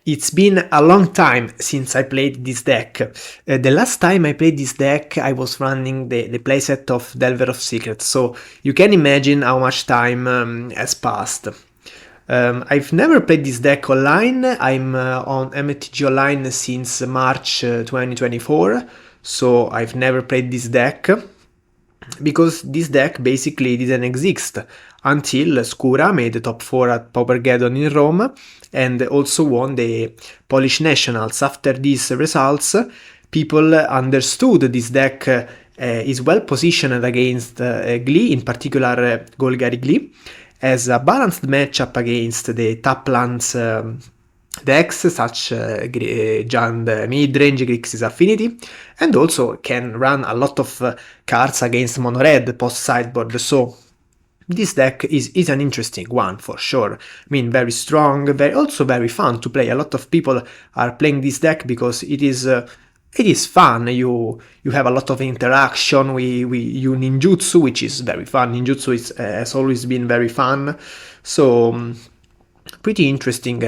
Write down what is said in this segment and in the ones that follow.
It's been a long time since I played this deck. The last time I played this deck, I was running the playset of Delver of Secrets, so you can imagine how much time has passed. I've never played this deck online. I'm on MTG Online since March 2024, so I've never played this deck, because this deck basically didn't exist until Skura made the top 4 at Pauper in Rome and also won the Polish Nationals. After these results, people understood this deck is well positioned against Glee, in particular Golgari Glee, as a balanced matchup against the top lands decks such Jund Midrange, Grixis Affinity, and also can run a lot of cards against mono red post sideboard, so this deck is an interesting one for sure. I mean, very strong, also very fun to play. A lot of people are playing this deck because it is fun. You have a lot of interaction. You ninjutsu, which is very fun. Ninjutsu has always been very fun. So pretty interesting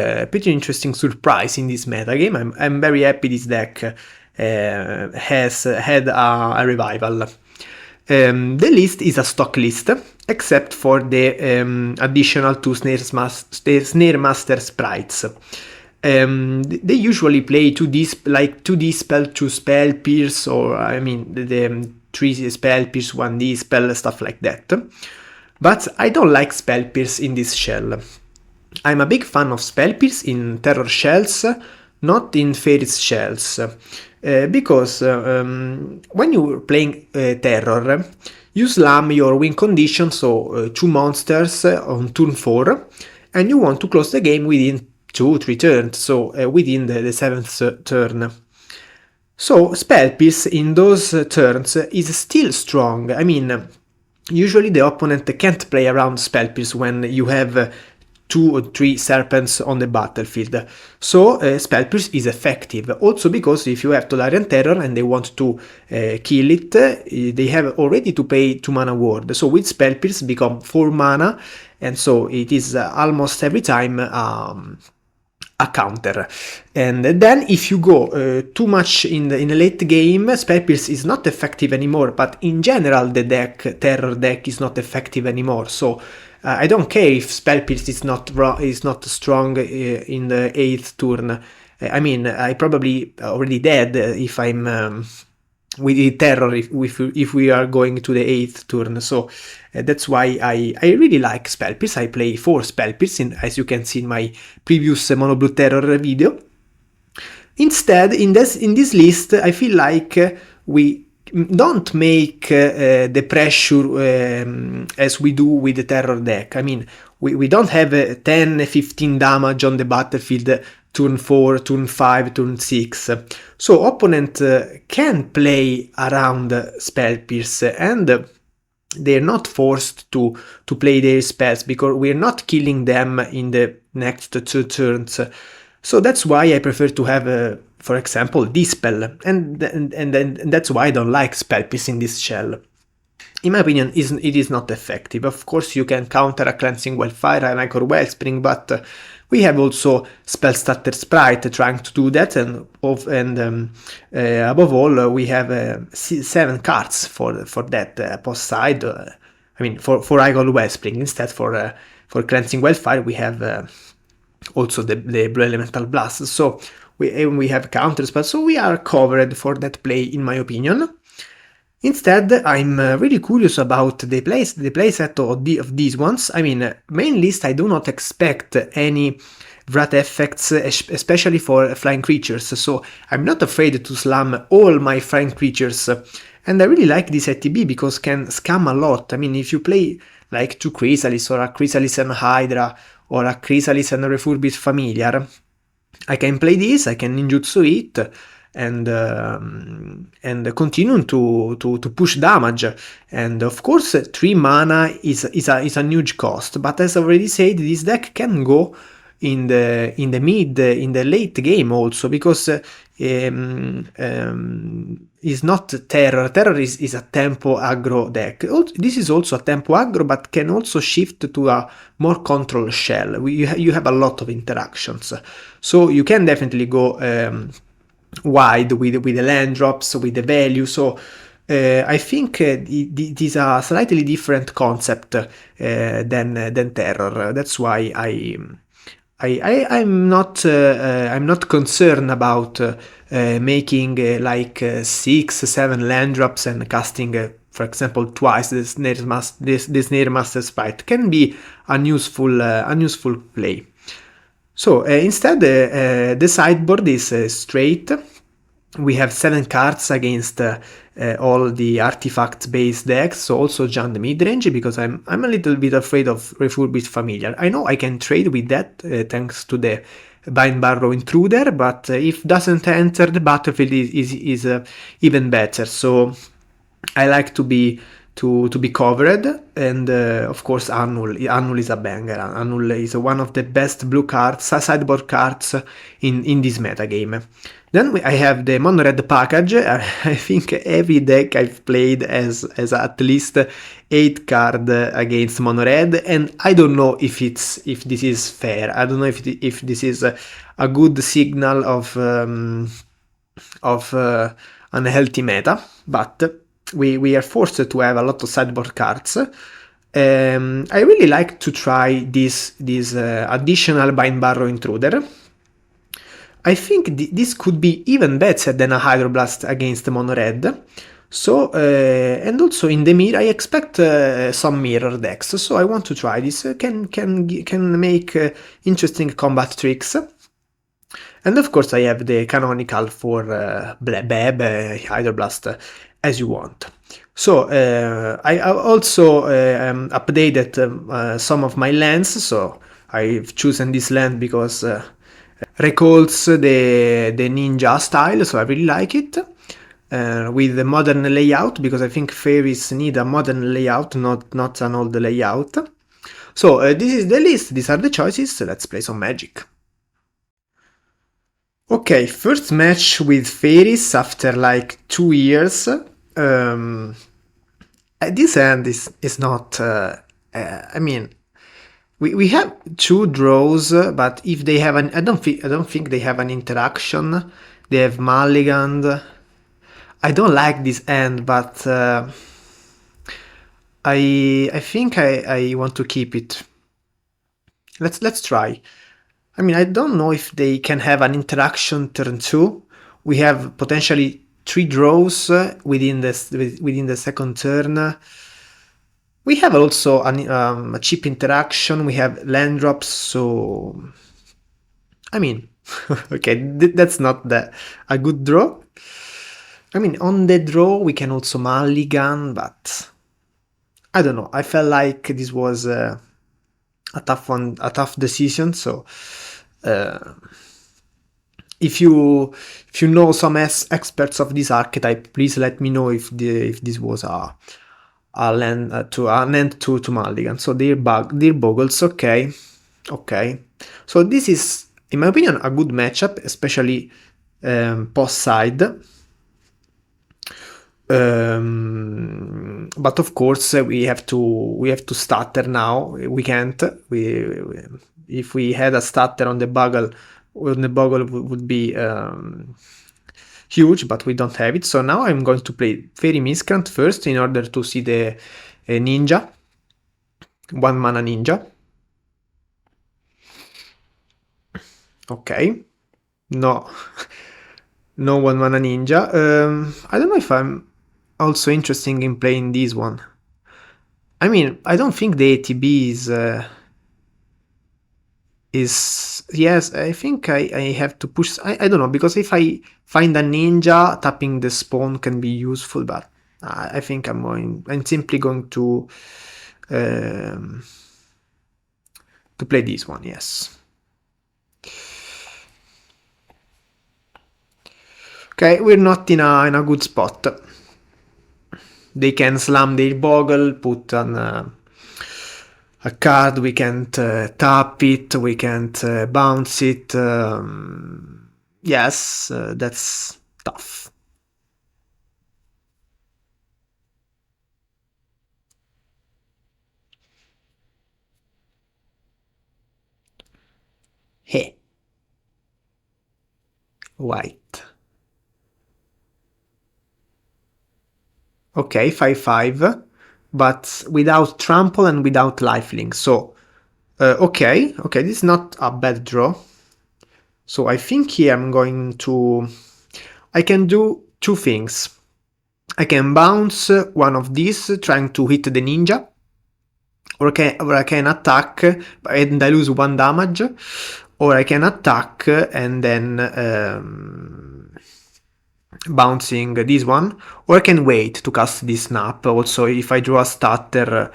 surprise in this metagame. I'm very happy this deck has had a revival. The list is a stock list, except for the additional 2 Snare Master sprites. They usually play 2 Dispel, 2 Spell Pierce, or I mean the 3 Spell Pierce, 1 Dispel, stuff like that. But I don't like Spell Pierce in this shell. I'm a big fan of Spell Pierce in Terror shells, not in Faeries shells. Because when you're playing Terror, you slam your win condition, so 2 monsters on turn 4, and you want to close the game within 2-3 turns, so within the 7th turn. So Spell Pierce in those turns is still strong. I mean, usually the opponent can't play around Spell Pierce when you have 2 or 3 serpents on the battlefield, so Spell Pierce is effective. Also because if you have Tolarian Terror and they want to kill it, they have already to pay 2 mana ward, so with Spell Pierce become 4 mana, and so it is almost every time a counter. And then if you go too much in the late game, Spell Pierce is not effective anymore, but in general the Terror deck is not effective anymore, so I don't care if Spell Pierce is not strong in the 8th turn. I mean, I probably already dead if I'm with Terror if we are going to the 8th turn. So that's why I really like Spell Pierce. I play 4 Spell Pierce, as you can see in my previous Mono-Blue Terror video. Instead, in this list, I feel like we don't make the pressure as we do with the Terror deck. I mean, we don't have 10-15 damage on the battlefield turn 4, turn 5, turn 6. So opponent can play around Spell Pierce, and they're not forced to play their spells because we're not killing them in the next 2 turns. So that's why I prefer to have for example, Dispel, and that's why I don't like Spell Pierce in this shell. In my opinion, it is not effective. Of course, you can counter a Cleansing Wildfire and Ichor Wellspring, but we have also Spellstutter Sprite trying to do that, and above all, we have 7 cards for that post side. I mean, for Ichor Wellspring. Instead, for Cleansing Wildfire, we have also the Blue Elemental Blast. So we have counters, but so we are covered for that play, in my opinion. Instead, I'm really curious about the playset of these ones. I mean, main list, I do not expect any Wrath effects, especially for flying creatures, so I'm not afraid to slam all my flying creatures. And I really like this ATB because can scam a lot. I mean, if you play like 2 Chrysalis, or a Chrysalis and Hydra, or a Chrysalis and Refurbished Familiar, I can play this, I can ninjutsu it, and continue to push damage. And of course 3 mana is a huge cost, but as I already said, this deck can go in the late game also, because is not Terror. Terror is a tempo aggro deck. This is also a tempo aggro, but can also shift to a more control shell. You have a lot of interactions, so you can definitely go wide with the land drops, with the value. So I think it is a slightly different concept than Terror. That's why I'm not concerned about making like 6-7 land drops and casting, for example, twice the Snare Master Sprite. Can be a useful play. So instead, the sideboard is straight. We have 7 cards against all the artifact-based decks, so also John the Midrange, because I'm a little bit afraid of Refurbished Familiar. I know I can trade with that thanks to the Bind Barrow Intruder, but if doesn't enter the battlefield is even better. So I like to be covered, and of course Annul is a banger. Annul is one of the best blue cards, sideboard cards in this metagame. Then I have the Mono Red package. I think every deck I've played has at least 8 cards against Mono Red, and I don't know if this is fair. I don't know if this is a good signal of unhealthy meta, but we are forced to have a lot of sideboard cards. I really like to try this additional Bind Barrow Intruder. I think this could be even better than a Hydroblast against Mono Red. So, and also in the mirror, I expect some mirror decks. So I want to try this. Can make interesting combat tricks. And of course, I have the canonical for Beb, Hydroblast, as you want. So I also updated some of my lands. So I've chosen this land because recalls the ninja style, so I really like it. With the modern layout, because I think fairies need a modern layout, not an old layout. So this is the list, these are the choices, let's play some Magic. Okay, first match with fairies after like 2 years. This hand is not, I mean, we have 2 draws, but if they have an, I don't think they have an interaction. They have mulliganed. I don't like this hand, but I think I want to keep it. Let's try. I mean, I don't know if they can have an interaction turn 2. We have potentially 3 draws within the second turn. We have also a cheap interaction. We have land drops, so I mean, okay, that's not a good draw. I mean, on the draw we can also mulligan, but I don't know. I felt like this was a tough decision. So if you know some experts of this archetype, please let me know if this was a land to mulligan. So dear Bogles, okay. So this is, in my opinion, a good matchup, especially post side. But of course we have to stutter now. We can't. If we had a stutter on the Bogle would be huge, but we don't have it. So now I'm going to play Fairy Miscreant first in order to see the ninja. 1 mana ninja. Okay. No. No 1 mana ninja. I don't know if I'm also interested in playing this one. I mean, I don't think the ATB is yes, I think I have to push. I don't know, because if I find a ninja, tapping the spawn can be useful, but I think I'm simply going to play this one. Yes. Okay, we're not in a good spot. They can slam their Bogle, put on a card, we can't tap it, we can't bounce it. Yes, that's tough. He. White. Okay, 5/5, but without trample and without lifelink. So, okay, this is not a bad draw. So I think here I'm going to... I can do two things. I can bounce one of these, trying to hit the ninja, or I can attack and I lose 1 damage, or I can attack and then bouncing this one, or I can wait to cast this snap. Also, if I draw a stutter,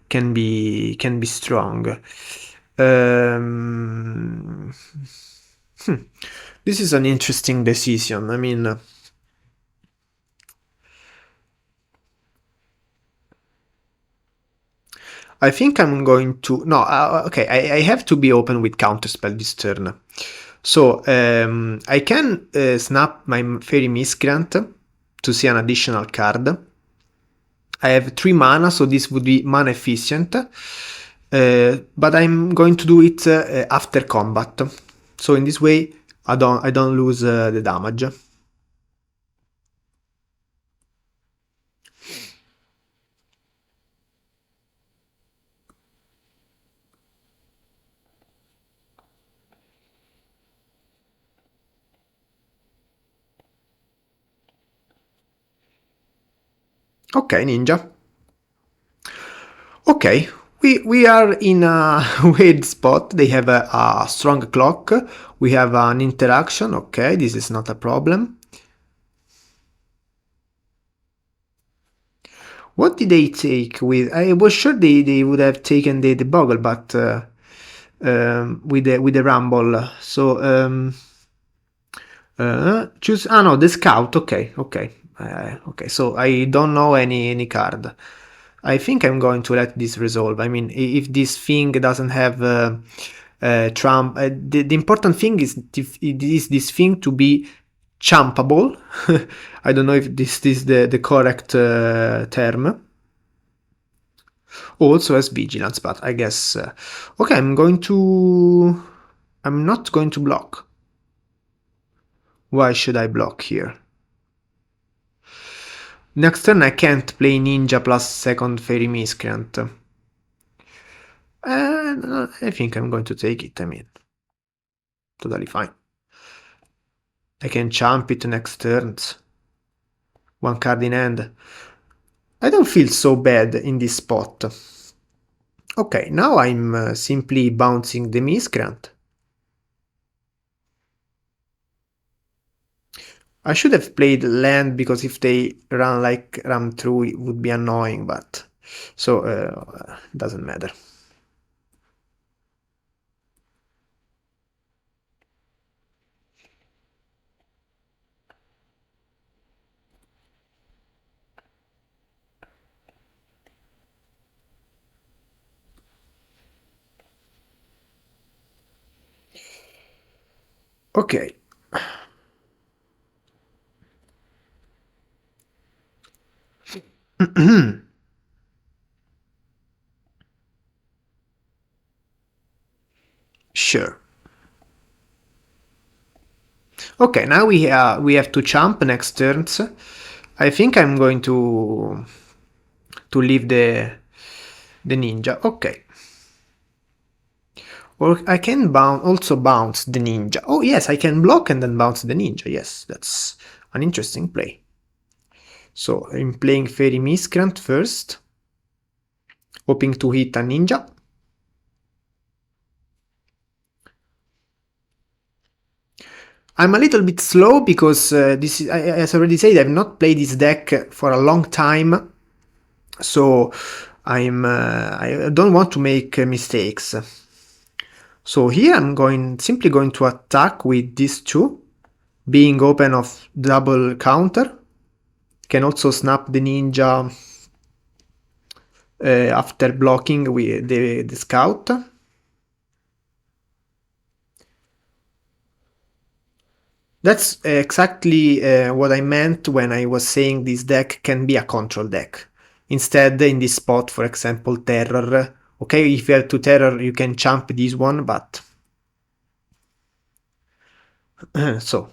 can be strong. This is an interesting decision. I mean, I think I'm going to... No, okay, I have to be open with counterspell this turn. So, I can snap my Fairy Miscreant to see an additional card. I have 3 mana, so this would be mana efficient. But I'm going to do it after combat. So in this way, I don't lose the damage. Okay, ninja. Okay, we are in a weird spot. They have a strong clock. We have an interaction. Okay, this is not a problem. What did they take with... I was sure they would have taken the Bogle, but with the Rumble. So choose... Ah no, the Scout. Okay. Okay, so I don't know any card. I think I'm going to let this resolve. I mean, if this thing doesn't have trump, the important thing is this thing to be chumpable. I don't know if this is the correct term. Also has vigilance, but I guess... okay, I'm not going to block. Why should I block here? Next turn I can't play ninja plus second Fairy Miscreant. I think I'm going to take it, I mean, totally fine. I can champ it next turns. 1 card in hand. I don't feel so bad in this spot. Okay, now I'm simply bouncing the Miscreant. I should have played land, because if they run through, it would be annoying, but... So, doesn't matter. Okay. Sure. Okay, now we have to jump next turns. I think I'm going to leave the ninja. Okay. Or I can also bounce the ninja. Oh yes, I can block and then bounce the ninja. Yes, that's an interesting play. So I'm playing Fairy Miscreant first, hoping to hit a ninja. I'm a little bit slow because this is, as I already said, I've not played this deck for a long time, so I don't want to make mistakes. So here I'm simply going to attack with these 2, being open of double counter. Can also snap the ninja after blocking with the Scout. That's exactly what I meant when I was saying this deck can be a control deck. Instead, in this spot, for example, Terror. Okay, if you have 2 Terror, you can champ this one, but So.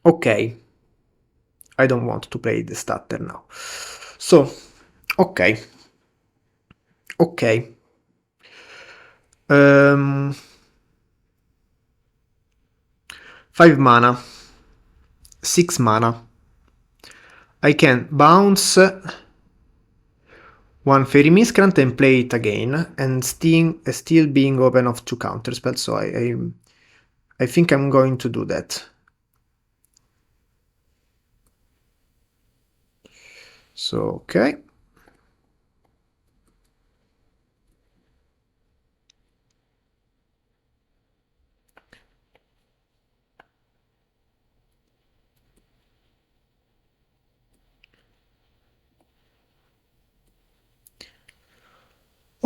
Okay. I don't want to play the starter now. So, okay. Okay. 5 mana. 6 mana. I can bounce one Fairy Miscreant and play it again, and still being open of 2 counterspells, so I think I'm going to do that. So, okay.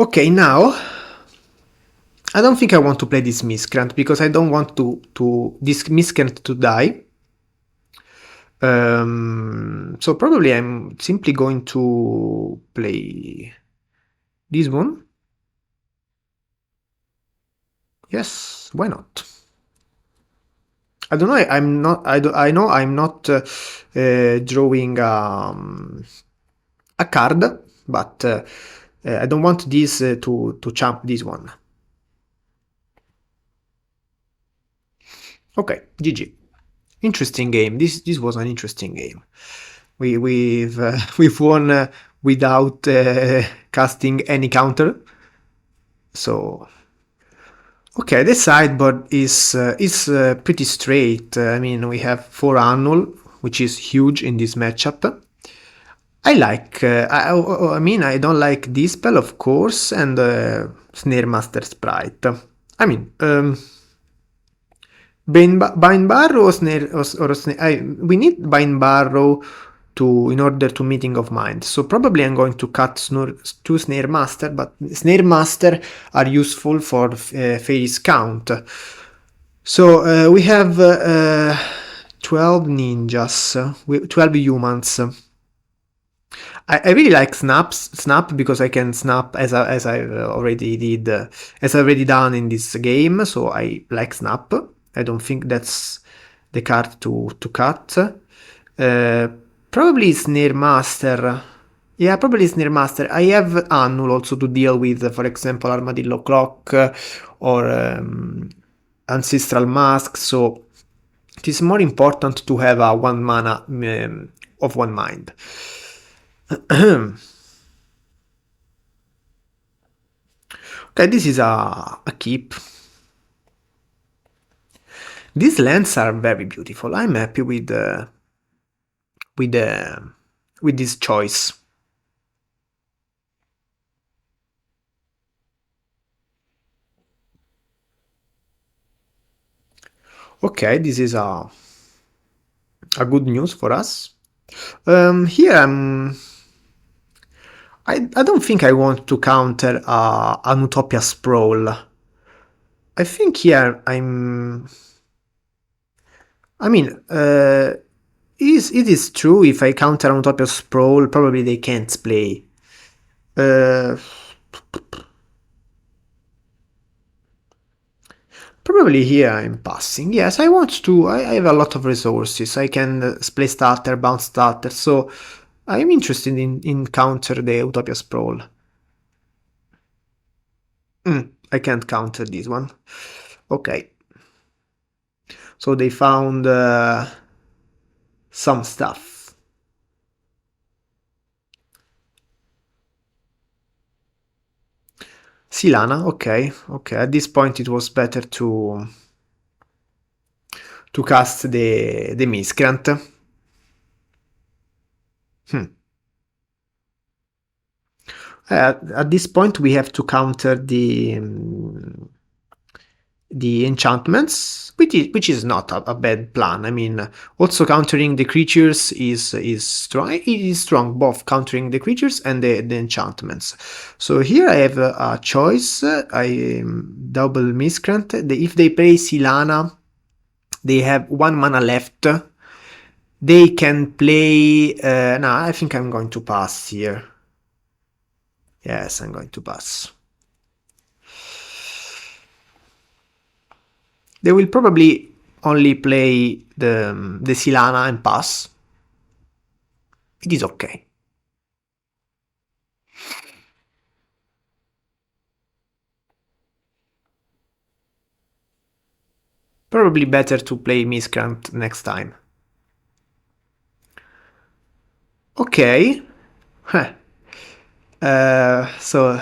Okay, now I don't think I want to play this Miscreant because I don't want this Miscreant to die. So probably I'm simply going to play this one. Yes, why not? I don't know. I'm not. I know I'm not drawing a card, but I don't want this to jump this one. Okay, GG. Interesting game. This was an interesting game. We've won without casting any counter. So okay, the sideboard is pretty straight. I mean, we have 4 Annual, which is huge in this matchup. I like. I mean, I don't like Dispel, of course, and Snare Master Sprite. I mean, Bind Barrow or Snare or Snare. We need Bind Barrow in order to Meeting of Mind. So probably I'm going to cut 2 Snare Master, but Snare Master are useful for Fairies count. So we have 12 ninjas, 12 humans. I really like snap because I can snap as I already did, as I already done in this game. So I like snap. I don't think that's the card to cut. Probably Snare Master. Yeah, probably Snare Master. I have Annul also to deal with, for example, Armadillo Clock or Ancestral Mask. So it is more important to have a 1 mana of 1 mind. Okay, this is a keep. These lands are very beautiful. I'm happy with this choice. Okay, this is a good news for us. Here I don't think I want to counter an Utopia Sprawl. I think here I mean, it is true if I counter an Utopia Sprawl, probably they can't play. Probably here I'm passing. Yes, I want to. I have a lot of resources. I can play starter, bounce starter, so I'm interested in counter the Utopia Sprawl. I can't counter this one. Okay. So they found some stuff. Silana, okay. At this point it was better to cast the Miscreant. At this point we have to counter the enchantments, which is not a bad plan. I mean, also countering the creatures is strong. It is strong, both countering the creatures and the enchantments. So here I have a choice. I double Miscreant. If they play Silana, they have 1 mana left. They can play... no, I think I'm going to pass here. Yes, I'm going to pass. They will probably only play the Silana and pass. It is okay. Probably better to play Miscreant next time. Okay. Huh. So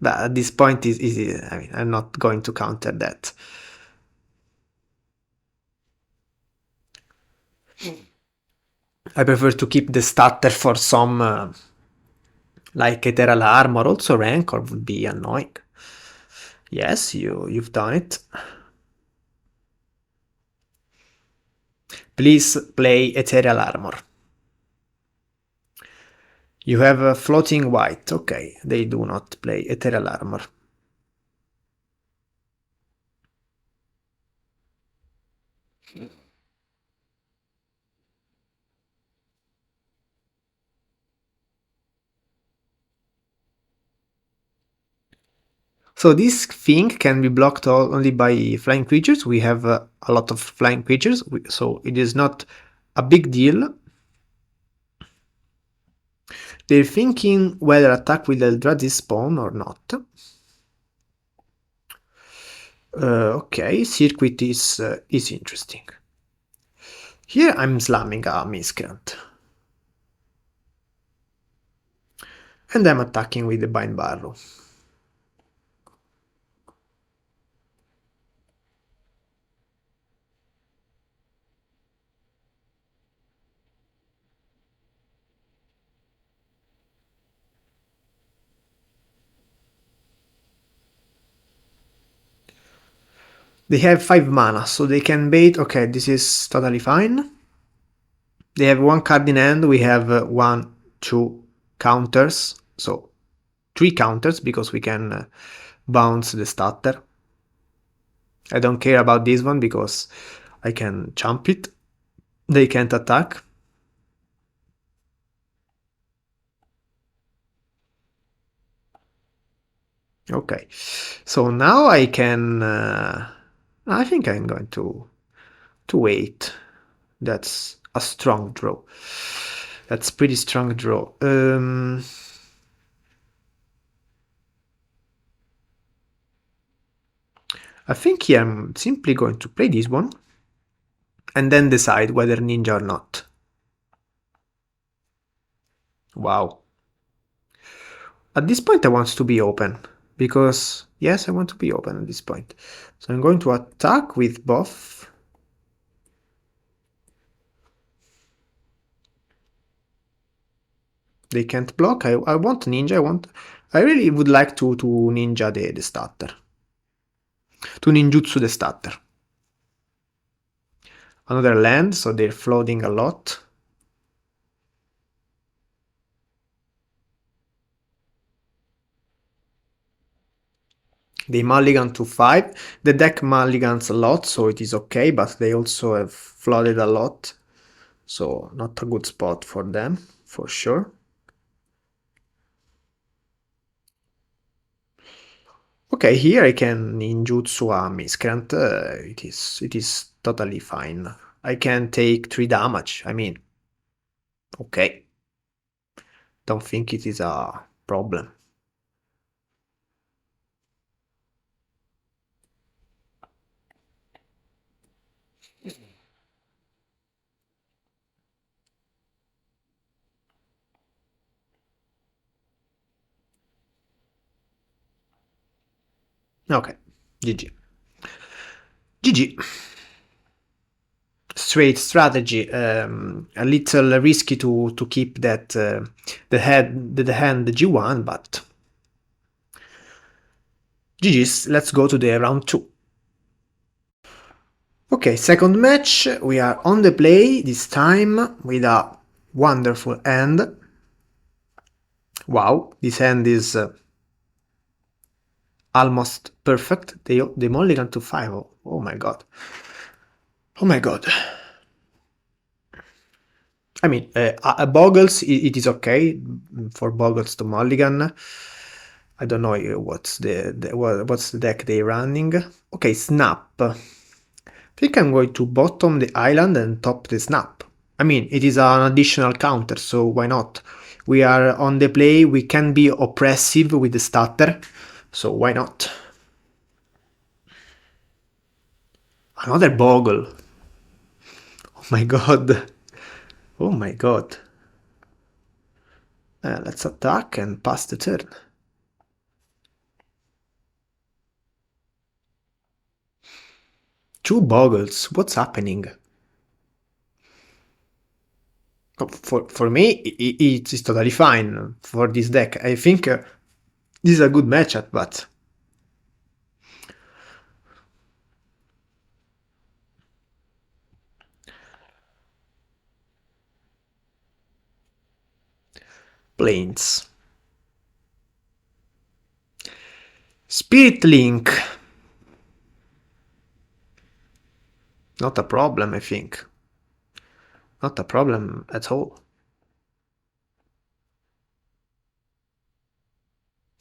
at this point is easy. I mean, I'm not going to counter that. I prefer to keep the starter for some like Ethereal Armor. Also Rancor would be annoying. Yes, you've done it. Please play Ethereal Armor. You have a floating white. Okay, they do not play Ethereal Armor. So this thing can be blocked only by flying creatures. We have a lot of flying creatures, so it is not a big deal. They're thinking whether attack with Eldrazi spawn or not. Okay, circuit is interesting. Here I'm slamming a Miscreant. And I'm attacking with the Bind Barrow. They have 5 mana, so they can bait. Okay, this is totally fine. They have 1 card in hand. We have 1, 2 counters. So 3 counters because we can bounce the starter. I don't care about this one because I can jump it. They can't attack. Okay, so now I can... I think I'm going to wait. That's a strong draw. That's pretty strong draw. I think here I'm simply going to play this one and then decide whether ninja or not. Wow. At this point I want to be open because yes, I want to be open at this point. So I'm going to attack with both. They can't block. I want ninja. I really would like to ninja the starter. To ninjutsu the starter. Another land, so they're floating a lot. They mulligan to 5. The deck mulligans a lot, so it is okay, but they also have flooded a lot. So not a good spot for them, for sure. Okay, here I can ninjutsu a Miscreant. It is totally fine. I can take 3 damage. I mean, okay. Don't think it is a problem. Okay, GG. GG. Straight strategy. A little risky to keep that the hand G1, but GG's. Let's go to the round 2. Okay, second match. We are on the play this time with a wonderful hand. Wow, this hand is almost perfect. They mulligan to 5. Oh my god. Oh my god. I mean, Bogles, it is okay for Bogles to mulligan. I don't know what's the deck they're running. Okay, Snap. I think I'm going to bottom the island and top the Snap. I mean, it is an additional counter, so why not? We are on the play, we can be oppressive with the starter, so why not? Another Bogle. Oh my god. Oh my god. Let's attack and pass the turn. Two Bogles, what's happening? For me, it's totally fine for this deck. I think this is a good matchup, but... Planes. Spirit Link. Not a problem, I think. Not a problem at all.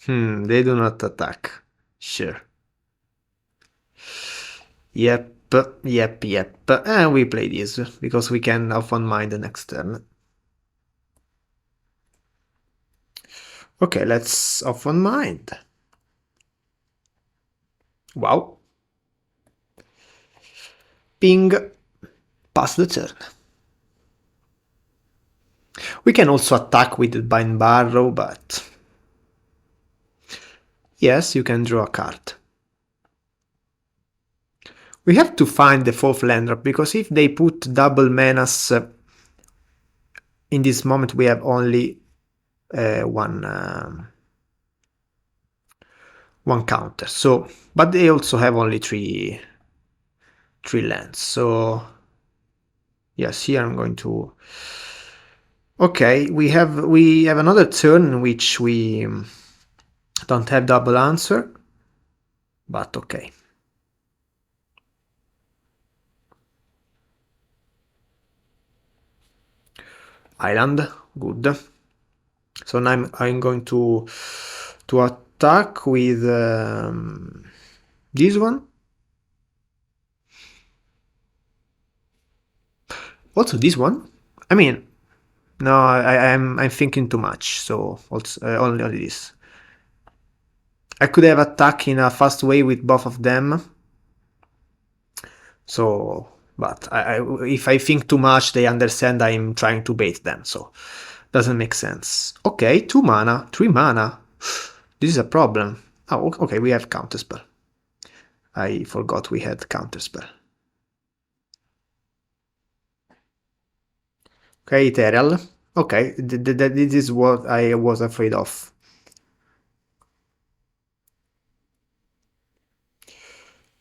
They do not attack. Sure. Yep. And we play this, because we can have one mind the next turn. Okay, let's off one mind. Wow. Ping. Pass the turn. We can also attack with the Bind Barrow, but... Yes, you can draw a card. We have to find the 4th land drop, because if they put double menace, in this moment we have only one counter. So, but they also have only three lands. So, yes, here I'm going to... Okay, we have another turn in which we don't have double answer, but okay. Island, good. So now I'm going to attack with this one. Also this one. I mean, no, I'm thinking too much. So also only this. I could have attacked in a fast way with both of them. So, but if I think too much, they understand I'm trying to bait them. So, doesn't make sense. Okay, 2 mana, 3 mana. This is a problem. Oh, okay, we have counterspell. I forgot we had counterspell. Okay, Ethereal. Okay, this is what I was afraid of.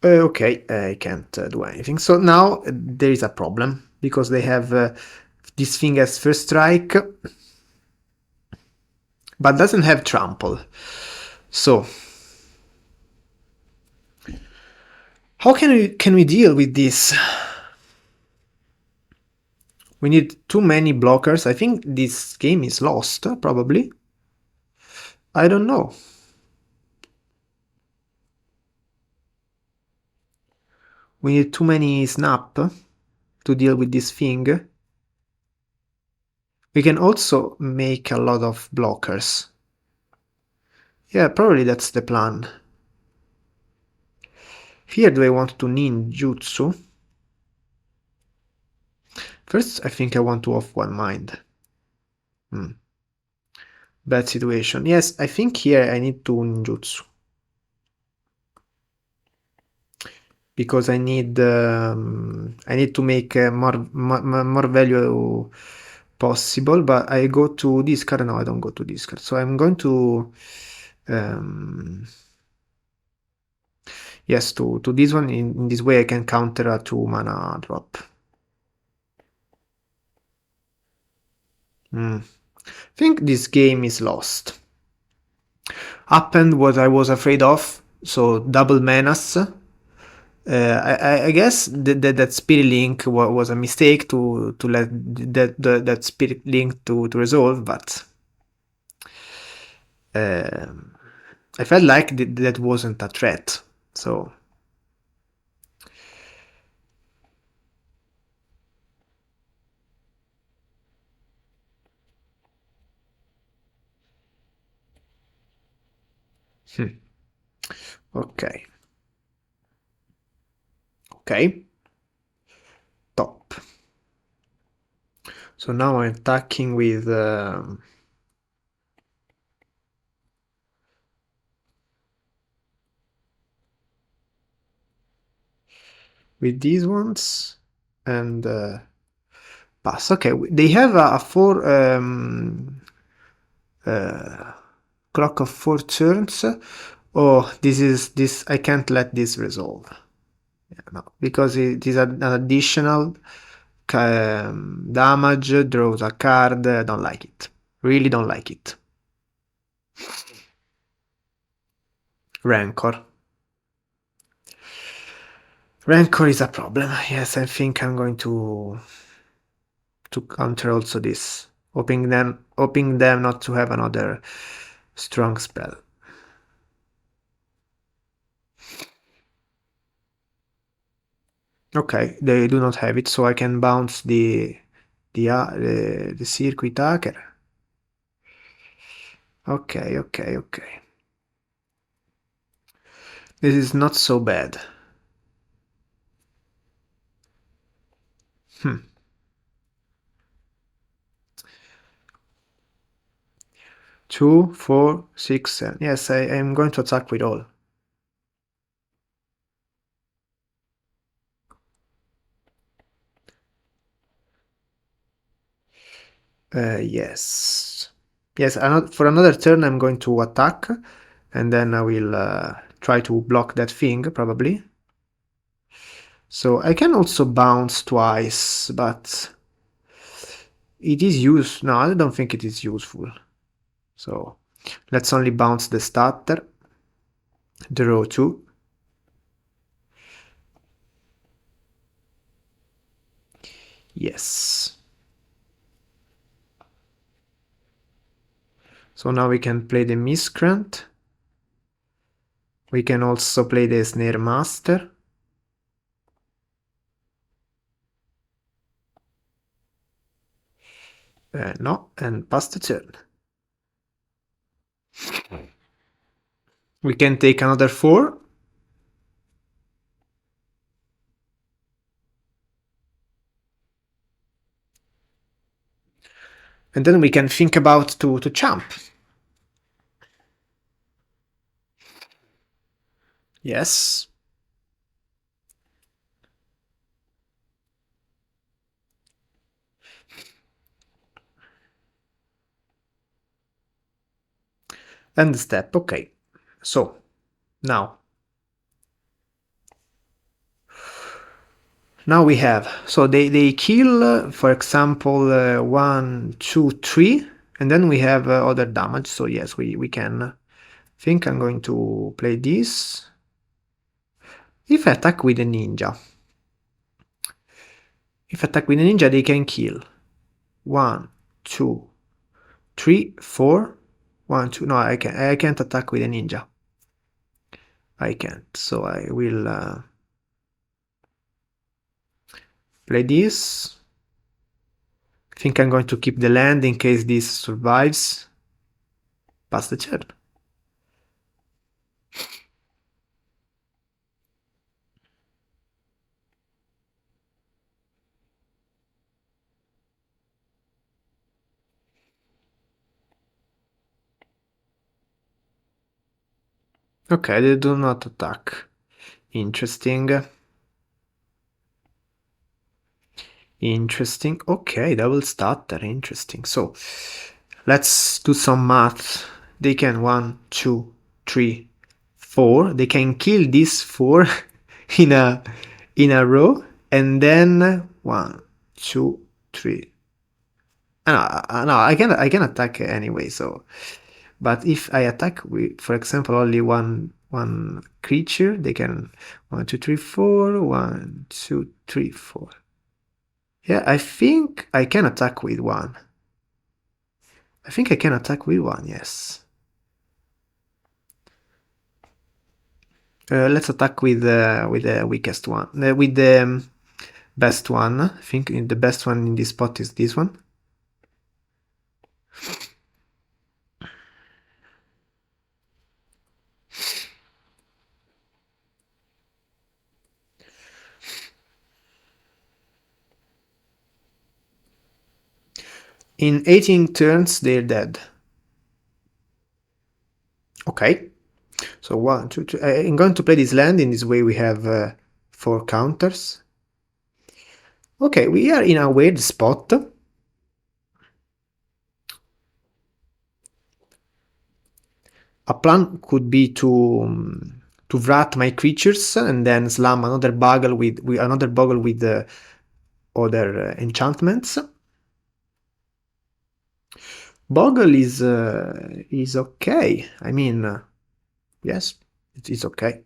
Okay, I can't do anything. So now there is a problem, because they have this thing as first strike, but doesn't have trample. So how can we deal with this? We need too many blockers. I think this game is lost, probably. I don't know. We need too many snap to deal with this thing. We can also make a lot of blockers. Yeah, probably that's the plan. Here do I want to ninjutsu? First, I think I want to off one mind. Bad situation. Yes, I think here I need to ninjutsu. Because I need to make more value possible, but I go to discard. No, I don't go to discard. So I'm going to yes, to this one. In this way I can counter a 2 mana drop. I think this game is lost. Happened what I was afraid of. So double menace. I guess that spirit link was a mistake to let that spirit link to resolve, but I felt like that wasn't a threat. So okay, okay, top. So now I'm attacking with these ones and pass. Okay, they have a 4 clock of 4 turns. Oh, this I can't let this resolve. Yeah, no, because it is an additional damage, draws a card. I don't like it. Really don't like it. Rancor. Rancor is a problem. Yes, I think I'm going to counter also this, hoping them not to have another strong spell. Okay, they do not have it, so I can bounce the circuit hacker. Okay, okay, okay. This is not so bad. 2, 4, 6, 7. Yes, I am going to attack with all. Yes. Yes, for another turn I'm going to attack, and then I will try to block that thing, probably. So I can also bounce twice, but it is used. No, I don't think it is useful. So let's only bounce the starter. Draw 2. Yes. So now we can play the Miscreant. We can also play the Snare Master. No, and pass the turn. We can take another 4. And then we can think about to jump. Yes. And step, okay. So, now we have, so they kill, for example, 1, 2, 3, and then we have other damage, so yes, we can. Think I'm going to play this. If I attack with a ninja, they can kill 1, 2, 3, 4. 1, 2. No, I can't attack with a ninja. I can't. So I will play this. I think I'm going to keep the land in case this survives. Pass the turn. Okay, they do not attack. Interesting. Interesting. Okay, double starter. Interesting. So let's do some math. They can 1, 2, 3, 4. They can kill these 4 in a row, and then 1, 2, 3. No, I can attack anyway. So But if I attack with, for example, only one creature, they can 1, 2, 3, 4, 1, 2, 3, 4. Yeah, I think I can attack with one. I think I can attack with one, yes. Let's attack with the weakest one, with the best one. I think the best one in this spot is this one. In 18 turns, they're dead. Okay. So 1, 2, 3. I'm going to play this land. In this way, we have 4 counters. Okay, we are in a weird spot. A plan could be to wrath my creatures and then slam another Bogle with another Bogle with the other enchantments. Bogle is okay. I mean, yes, it is okay.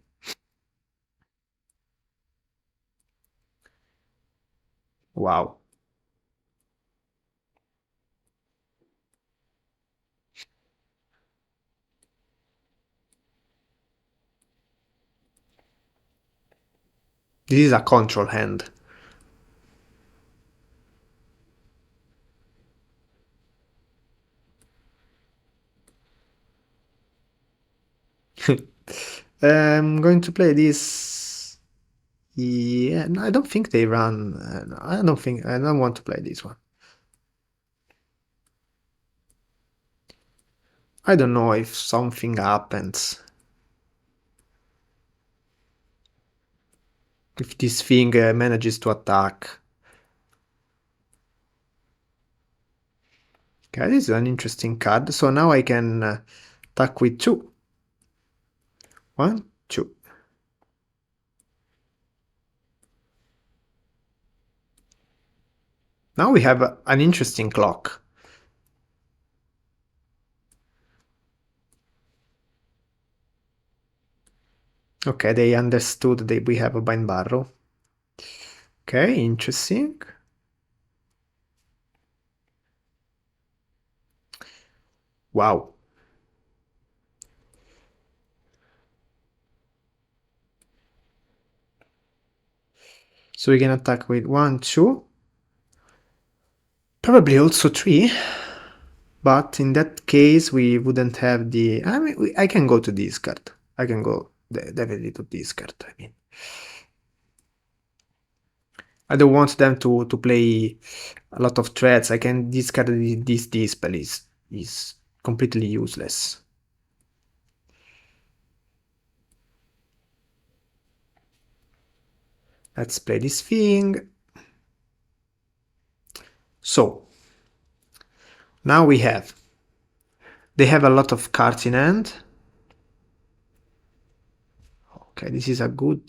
Wow. This is a control hand. I'm going to play this. Yeah, no, I don't think they run. I don't want to play this one. I don't know if something happens. If this thing manages to attack. Okay, this is an interesting card. So now I can attack with 2. 1, 2. Now we have an interesting clock. Okay, they understood that we have a bind barrow. Okay, interesting. Wow. So we can attack with 1, 2. Probably also 3. But in that case, we wouldn't have the... I mean, I can go to discard. I can go definitely to discard, I mean. I don't want them to play a lot of threats. I can discard this dispel is completely useless. Let's play this thing. So now they have a lot of cards in hand. Okay, this is a good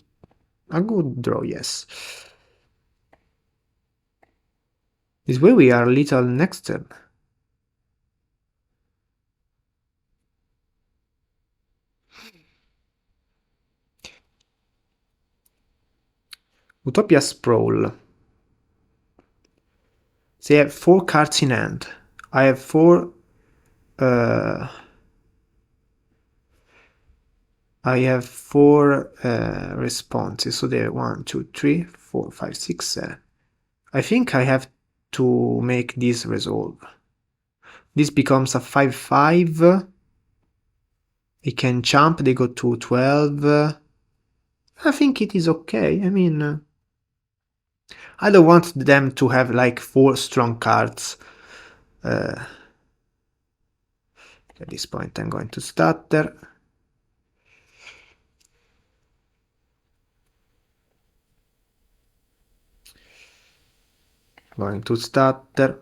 draw, yes. This way we are a little next turn. Utopia Sprawl. They have 4 cards in hand. I have 4 responses. So they're 1, 2, 3, 4, 5, 6, 7. I think I have to make this resolve. This becomes a 5/5. It can jump, they go to 12. I think it is okay. I mean, I don't want them to have like 4 strong cards. At this point I'm going to stutter. Going to stutter.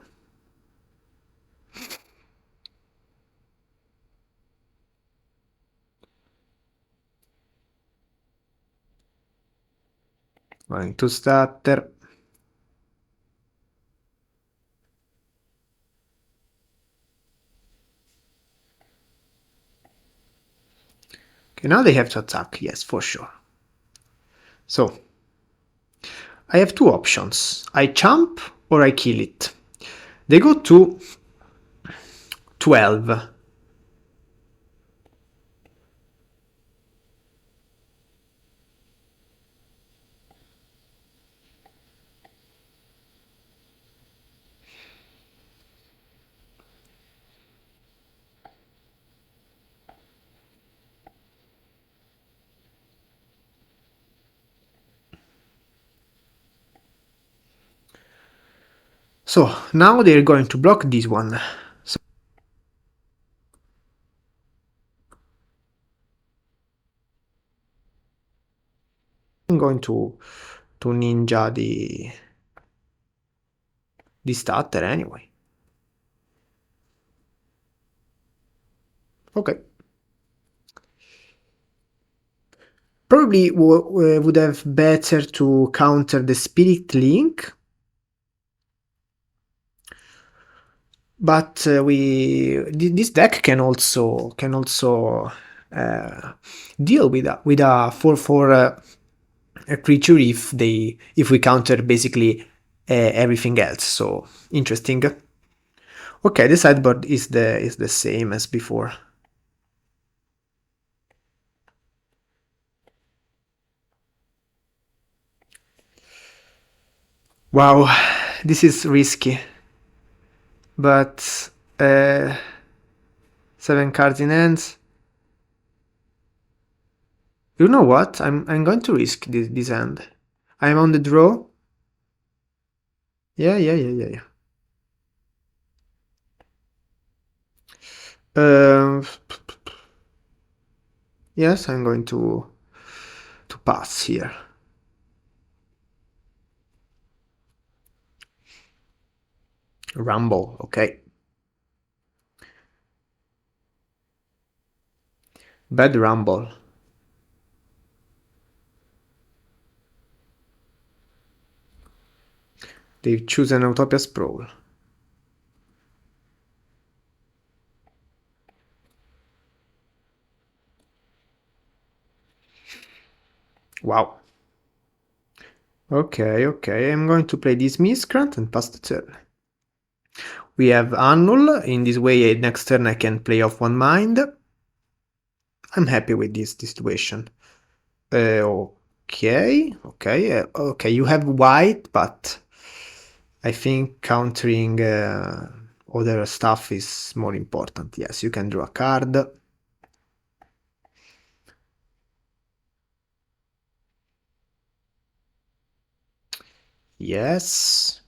Going to stutter. And now they have to attack, yes, for sure. So, I have two options. I jump or I kill it. They go to 12. So, now they're going to block this one. So I'm going to ninja the starter anyway. Okay. Probably would have better to counter the Spirit Link. But this deck can also deal with a 4/4 a creature if we counter basically everything else. So interesting. Okay, the sideboard is the same as before. Wow, this is risky. But 7 cards in hands. You know what? I'm going to risk this hand. I'm on the draw. Yeah. Yes, I'm going to pass here. Rumble, okay. Bad rumble. They've chosen Utopia Sprawl. Wow. Okay. I'm going to play this Miscreant and pass the turn. We have Annul. In this way, next turn I can play off one mind. I'm happy with this situation. Okay. You have white, but I think countering other stuff is more important. Yes, you can draw a card. Yes.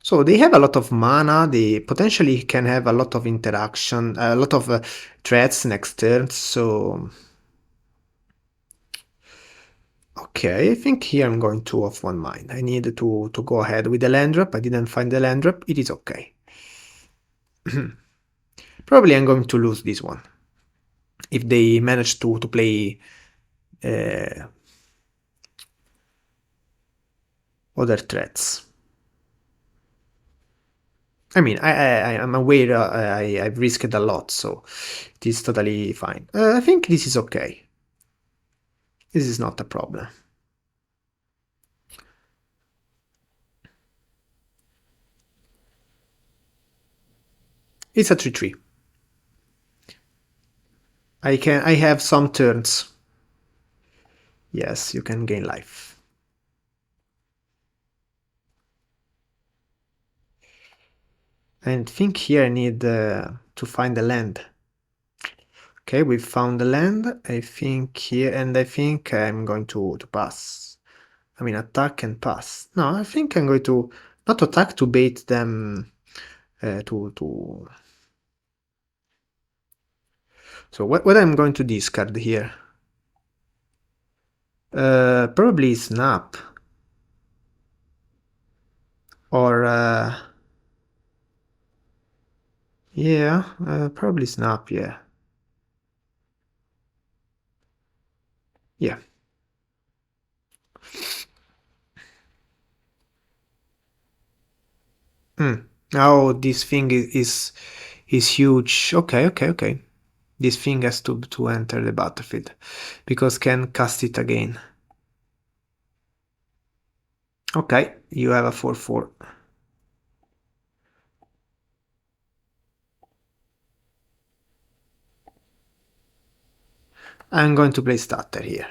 So they have a lot of mana, they potentially can have a lot of interaction, a lot of threats next turn, so... Okay, I think here I'm going to off one mind. I need to go ahead with the land drop. I didn't find the land drop. It is okay. Probably I'm going to lose this one. If they manage to play other threats. I mean, I'm aware I've risked a lot, so it is totally fine. I think this is okay. This is not a problem. It's a 3/3. I have some turns. Yes, you can gain life. And I think here I need to find the land. Okay, we found the land. I think here, and I think I'm going to pass. I mean, attack and pass. No, I think I'm going to not attack to bait them. So what I'm going to discard here? Probably snap. Or yeah, probably snap. Yeah. Yeah. Oh, this thing is huge. Okay. This thing has to enter the battlefield, because can cast it again. Okay, you have a 4/4. I'm going to play Stutter here.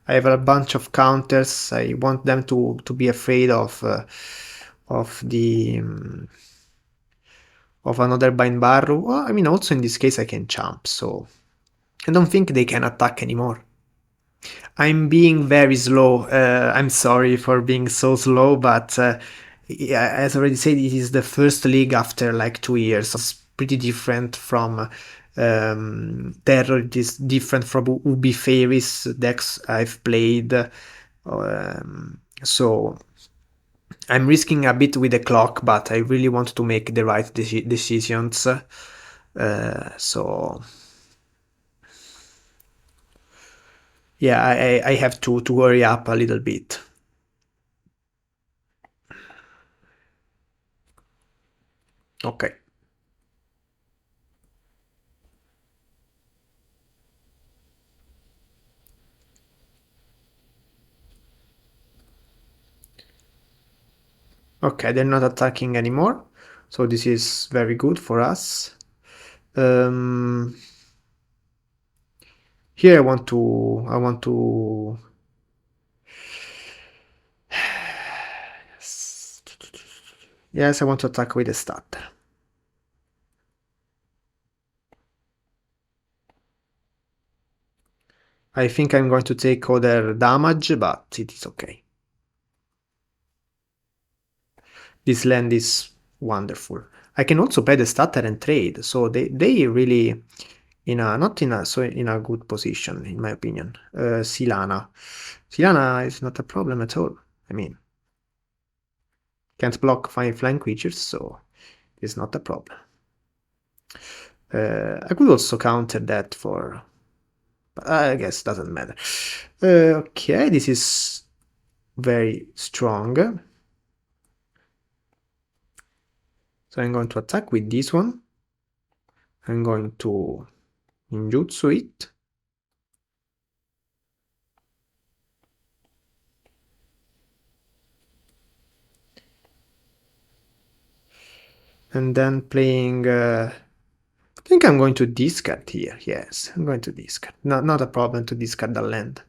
I have a bunch of counters. I want them to be afraid of the of another Bind Barrow. Well, I mean, also in this case I can jump, so I don't think they can attack anymore. I'm being very slow. I'm sorry for being so slow, but yeah, as I already said, it is the first league after like 2 years. It's pretty different from Terror. It is different from Ubi Faeries decks I've played. So I'm risking a bit with the clock, but I really want to make the right decisions. So yeah, I have to hurry up a little bit. Okay. Okay, they're not attacking anymore, so this is very good for us. Here I want to yes, I want to attack with a Stutter. I think I'm going to take other damage, but it is okay. This land is wonderful. I can also pay the Stutter and trade, so they really not in a so in a good position in my opinion. Silana is not a problem at all. I mean, can't block flying creatures, so it's not a problem. I could also counter that for, but I guess doesn't matter. Okay, this is very strong. So I'm going to attack with this one. I'm going to ninjutsu it. And then playing, I think I'm going to discard here. Yes, I'm going to discard. Not a problem to discard the land.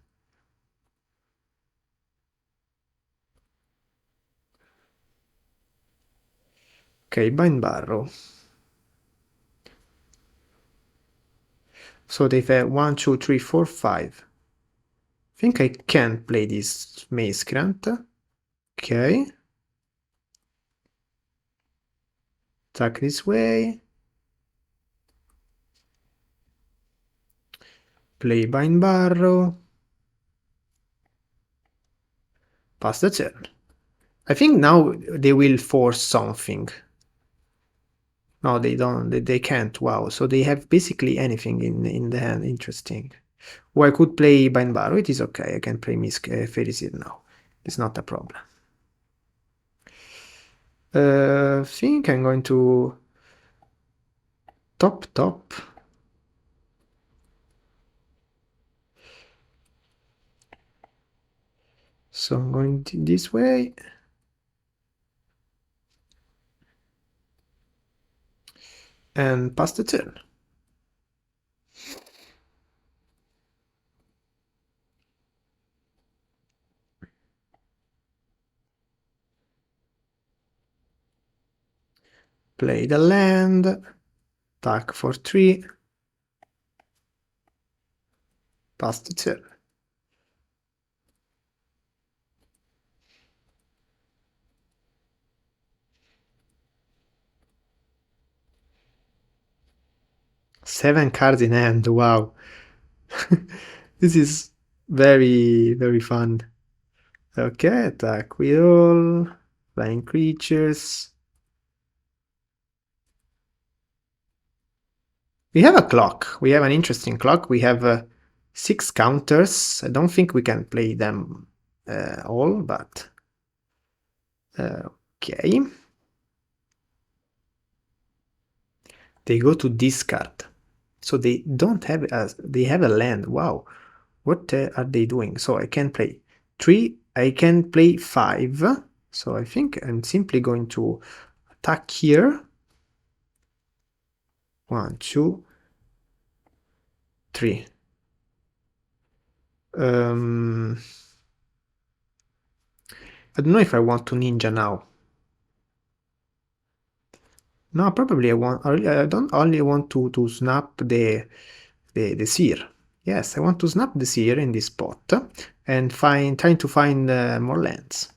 Okay, Bind Barrow. So they've had 1, 2, 3, 4, 5. I think I can play this Miscreant. Okay. Attack this way. Play Bind Barrow. Pass the turn. I think now they will force something. No, they don't. They can't. Wow. So they have basically anything in the hand. Interesting. Or I could play Bind Barrow. It is okay. I can play Faeries now. It's not a problem. I think I'm going to top. So I'm going this way. And pass the turn. Play the land. Attack for 3. Pass the turn. Seven cards in hand. Wow. This is very, very fun. Okay, attack with all. Flying creatures. We have a clock. We have an interesting clock. We have 6 counters. I don't think we can play them all, but okay. They go to discard. So they don't have they have a land. Wow, what are they doing? So I can play 3, I can play 5. So I think I'm simply going to attack here. 1, 2, 3. I don't know if I want to ninja now. No, probably I don't only want to snap the seer. Yes, I want to snap the seer in this spot and trying to find more lands.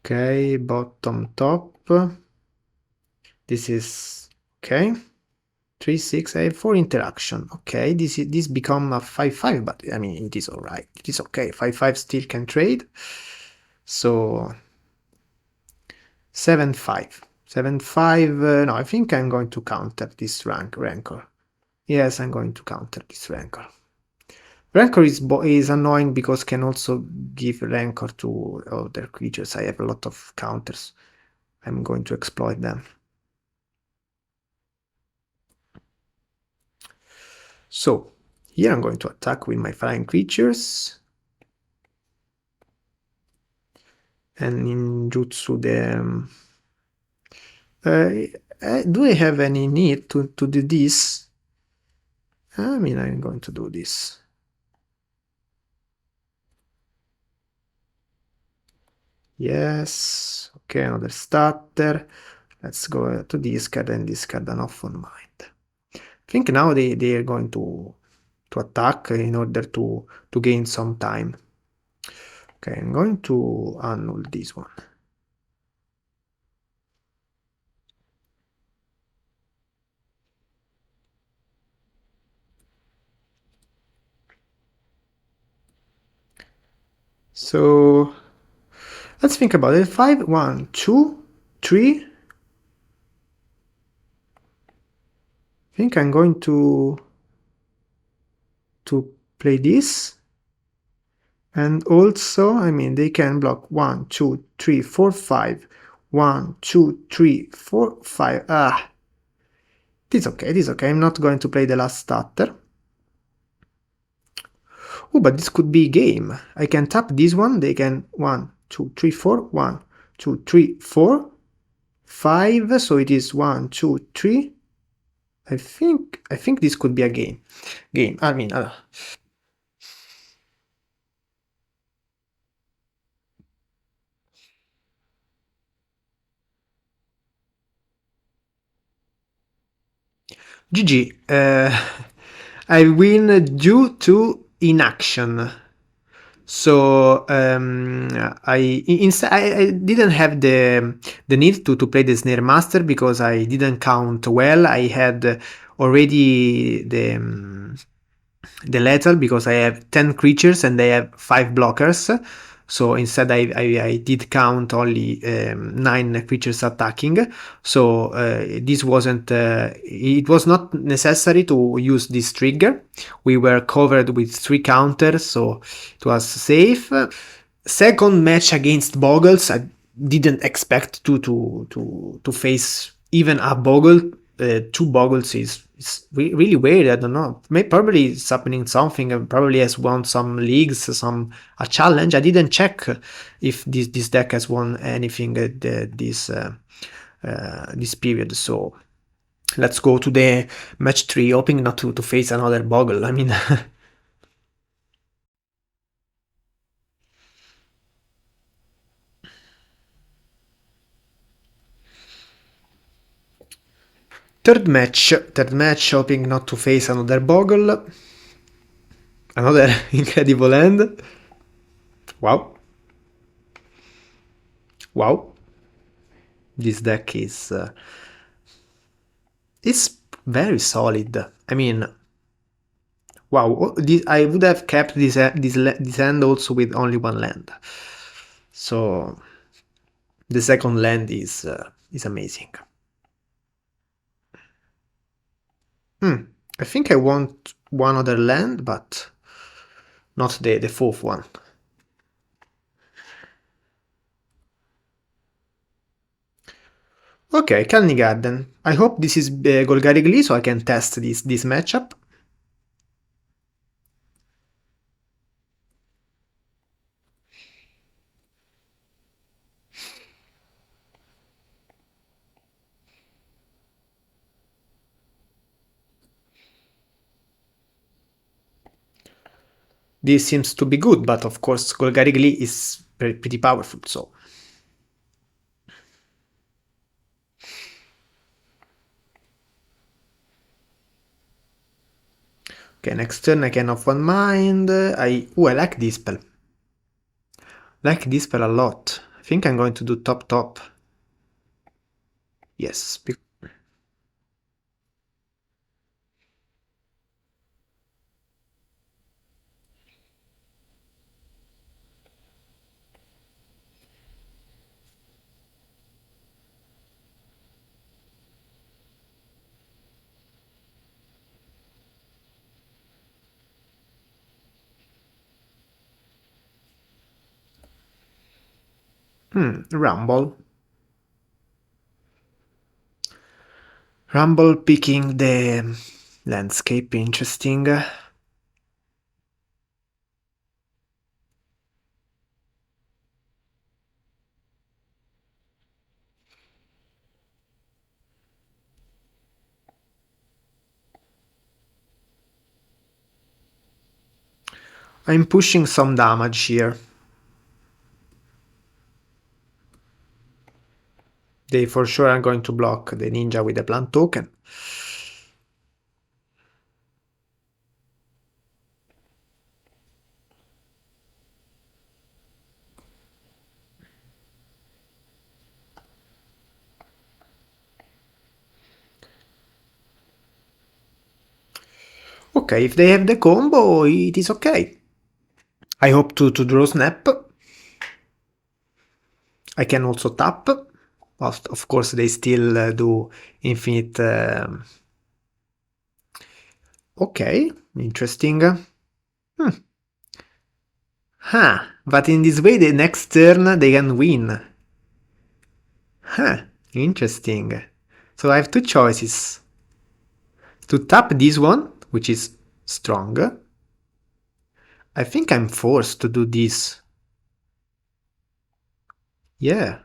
Okay, bottom top. This is okay. 3, 6, I have 4 interaction. Okay, this become a 5-5, but I mean it is alright. It is okay. 5-5 still can trade. So 7-5. 7-5. No, I think I'm going to counter this rancor. Yes, I'm going to counter this rancor. Rancor is annoying because can also give rancor to other creatures. I have a lot of counters. I'm going to exploit them. So here I'm going to attack with my flying creatures. And ninjutsu them. Do I have any need to do this? I mean, I'm going to do this. Yes. Okay, another starter. Let's go to discard and discard an off on mind. I think now they are going to attack in order to gain some time. Okay, I'm going to annul this one. So let's think about it. 5, 1, 2, 3. I think I'm going to play this. And also, I mean, they can block 1, 2, 3, 4, 5. 1, 2, 3, 4, 5. Ah, it is okay. It is okay. I'm not going to play the last starter. Oh, but this could be game. I can tap this one. They can 1, 2, 3, 4. 1, 2, 3, 4, 5. So it is 1, 2, 3. I think this could be a game. I mean, GG. I win due to inaction. So I didn't have the need to play the Snare Master because I didn't count well. I had already the lethal because I have 10 creatures and I have 5 blockers. So instead I did count only 9 creatures attacking. So this wasn't it was not necessary to use this trigger. We were covered with 3 counters, so it was safe. Second match against Bogles, I didn't expect to face even a Bogle. 2 Bogles is really weird. I don't know. Probably it's happening something. Probably has won some leagues, a challenge. I didn't check if this deck has won anything this period. So let's go to the match 3, hoping not to face another Bogle. I mean. Third match, hoping not to face another Bogle. Another incredible end. Wow. Wow. This deck is very solid. I mean, wow. I would have kept this hand also with only 1 land. So the second land is amazing. I think I want one other land, but not the 4th one. Okay, Canny Garden. I hope this is Golgari Glee so I can test this matchup. This seems to be good, but of course Golgari Glee is pretty powerful, so... Okay, next turn I can off one mind. I like Dispel. Like Dispel a lot. I think I'm going to do top. Yes. Rumble. Rumble picking the landscape, interesting. I'm pushing some damage here. They for sure are going to block the ninja with the plant token. Okay, if they have the combo, it is okay. I hope to draw snap. I can also tap. Of course, they still do infinite... Okay, interesting. But in this way, the next turn they can win. Interesting. So I have two choices. To tap this one, which is strong. I think I'm forced to do this. Yeah.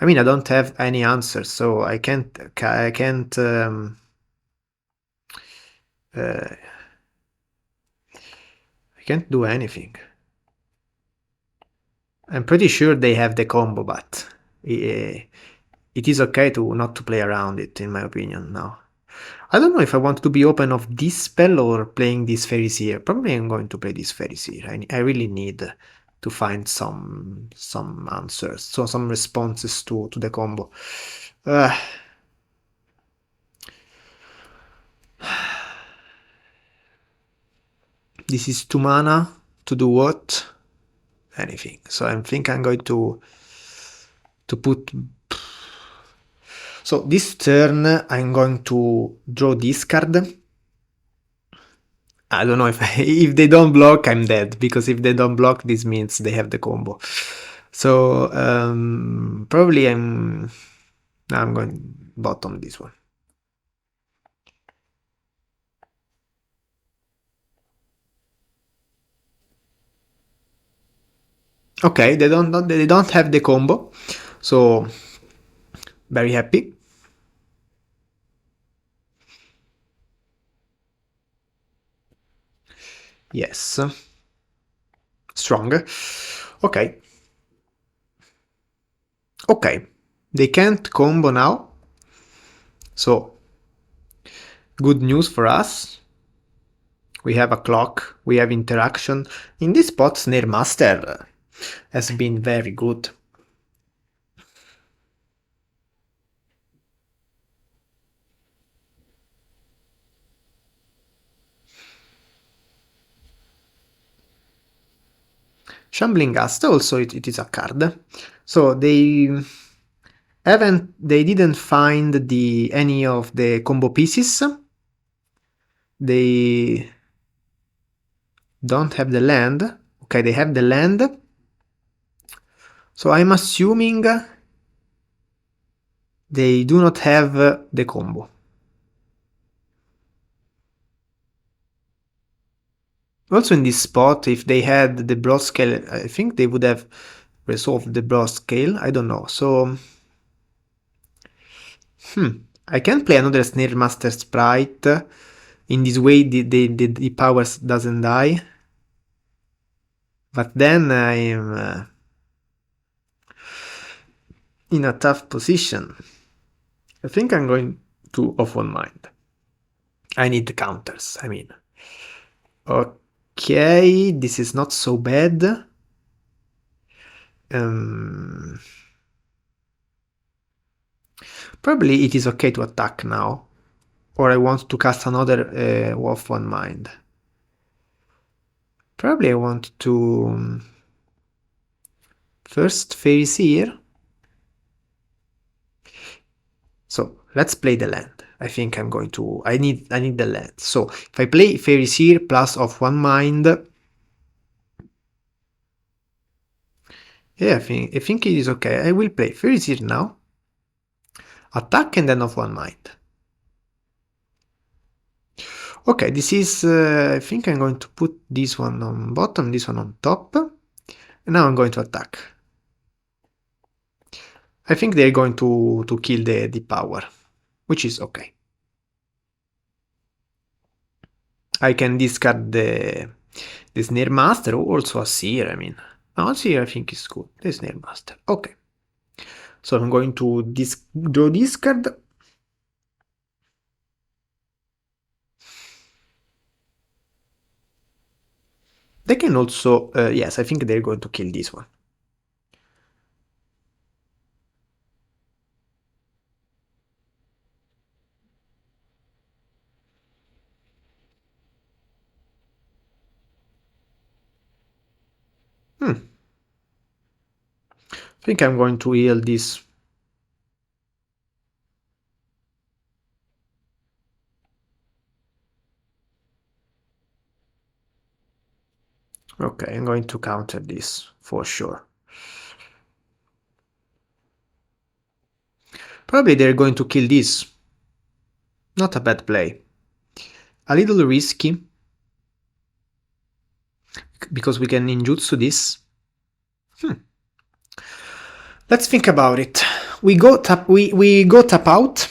I mean, I don't have any answer, so I can't do anything. I'm pretty sure they have the combo, but it is okay to not to play around it, in my opinion, now. I don't know if I want to be open of this spell or playing this Fairies here. Probably I'm going to play this Fairies here. I really need to find some answers, so some responses to the combo. This is 2 mana to do what? Anything. So I think I'm going to put... So this turn I'm going to draw discard. I don't know if if they don't block, I'm dead, because if they don't block, this means they have the combo. So probably I'm going bottom this one. Okay, they don't have the combo, so very happy. Yes. Strong. Okay. Okay. They can't combo now. So, good news for us. We have a clock. We have interaction. In this spot, Snare Master has been very good. Shambling Gust also it is a card. So they didn't find any of the combo pieces. They don't have the land. Okay, they have the land. So I'm assuming They do not have the combo. Also in this spot, if they had the broad scale, I think they would have resolved the broad scale. I don't know. So, I can play another Snare Master Sprite. In this way, the powers doesn't die. But then I'm in a tough position. I think I'm going to off one mind. I need the counters, I mean. Okay, this is not so bad. Probably it is okay to attack now. Or I want to cast another off one mind. Probably I want to first Fairies here. So let's play the land. I think I'm going to. I need the land. So if I play Fairies here plus off one mind. Yeah, I think it is okay. I will play Fairies here now. Attack and then off one mind. Okay, this is. I think I'm going to put this one on bottom, this one on top. And now I'm going to attack. I think they're going to kill the power, which is okay. I can discard the Snare Master, or also a Seer, I mean. No, Seer I think is good. The Snare Master. Okay. So I'm going to draw discard. They can also... yes, I think they're going to kill this one. I think I'm going to heal this. Okay, I'm going to counter this for sure. Probably they're going to kill this. Not a bad play. A little risky. Because we can ninjutsu this. Let's think about it. We go tap out. We go tap out.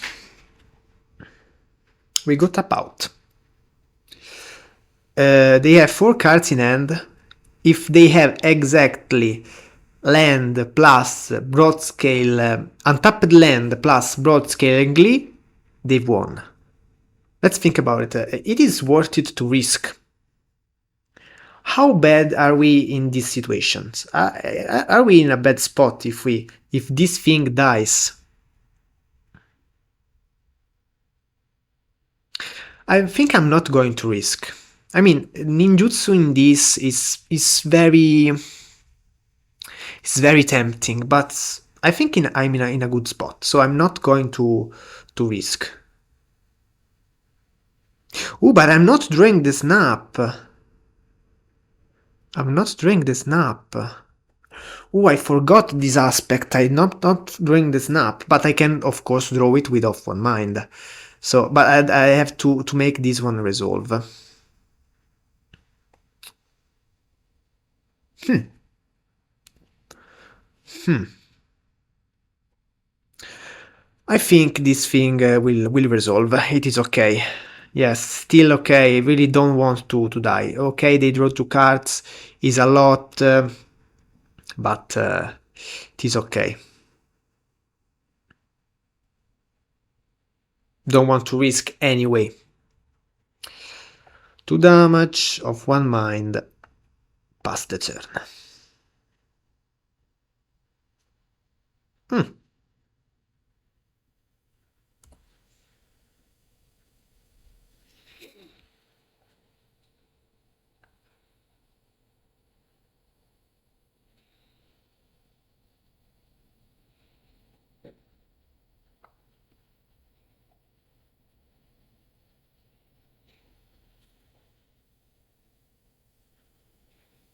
They have 4 cards in hand. If they have exactly land plus broad scale, untapped land plus broad scale and glee, they've won. Let's think about it. It is worth it to risk. How bad are we in these situations? Are we in a bad spot if this thing dies? I think I'm not going to risk. I mean, ninjutsu in this is very tempting, but I think I'm in a good spot, so I'm not going to risk. Oh, but I'm not drawing the snap. I'm not drawing the snap. Oh, I forgot this aspect. I'm not drawing the snap, but I can of course draw it with off one mind. So, but I have to make this one resolve. I think this thing will resolve. It is okay. Yes, still okay. I really don't want to die. Okay, they draw 2 cards. Is a lot, but it is okay. Don't want to risk anyway. 2 damage of one mind. Pass the turn.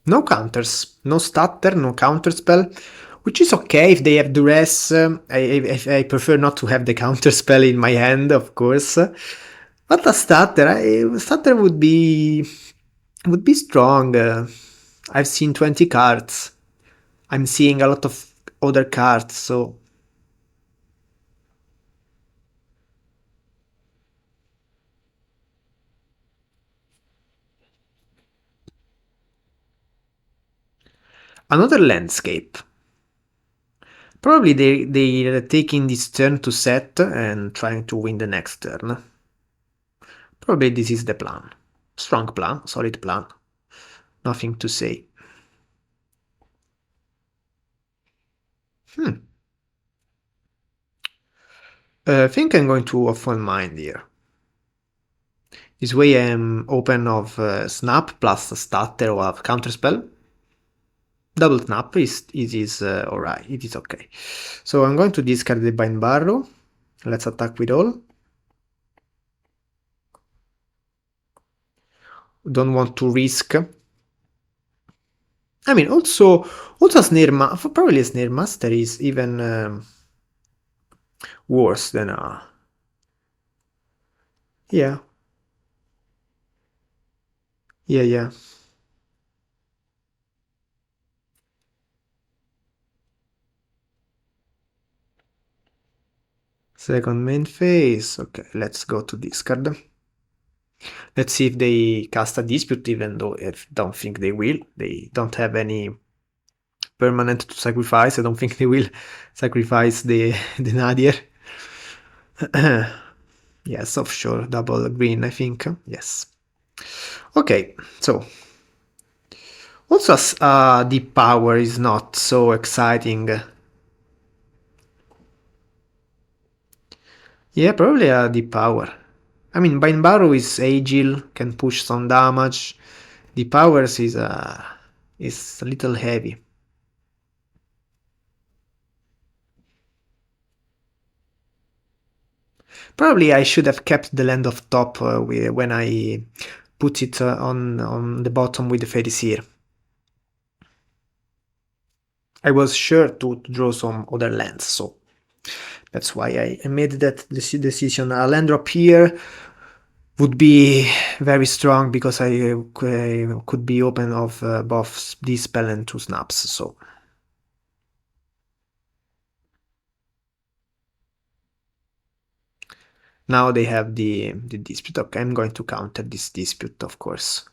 No counters, no stutter, no counterspell. which is okay if they have duress. I prefer not to have the counter spell in my hand, of course. But a starter would be strong. I've seen 20 cards. I'm seeing a lot of other cards, so another landscape. Probably they're taking this turn to set and trying to win the next turn. Probably this is the plan. Strong plan, solid plan. Nothing to say. I think I'm going to off one mind here. This way I'm open of snap plus stutter or counterspell. Double snap is alright, it is okay. So I'm going to discard the Bind Barrow. Let's attack with all. Don't want to risk. I mean, also a probably a Snare Master is even worse than a... Yeah. Yeah. Second main phase. Okay, let's go to discard. Let's see if they cast a Dispute, even though I don't think they will. They don't have any permanent to sacrifice. I don't think they will sacrifice the Nadir. Yes, offshore, double green, I think. Yes. Okay, so also Deep Power is not so exciting. Yeah, probably a Deep Power. I mean, Bind Barrow is agile, can push some damage. Deep Powers is a little heavy. Probably I should have kept the land of top when I put it on the bottom with the Fairy Seer. I was sure to draw some other lands, so that's why I made that decision. A land drop here would be very strong because I could be open of both this spell and 2 snaps, so... Now they have the dispute. Okay, I'm going to counter this dispute, of course.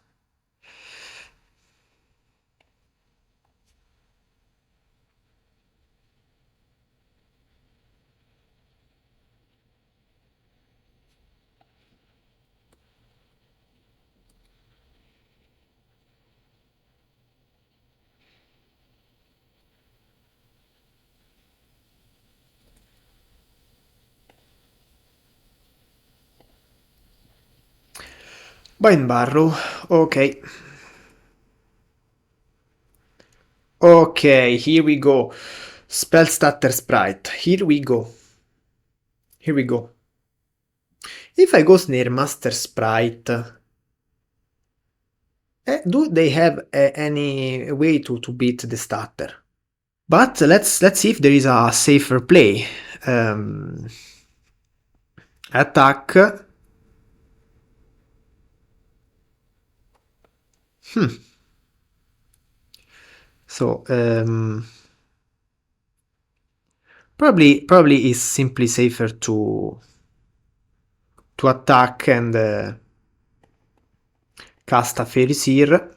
Bind Barrow, okay. Okay, here we go. Spell Starter Sprite, here we go. Here we go. If I go Snare Master Sprite, do they have any way to beat the starter? But let's see if there is a safer play. Attack. So probably is simply safer to attack and cast a Fairy Seer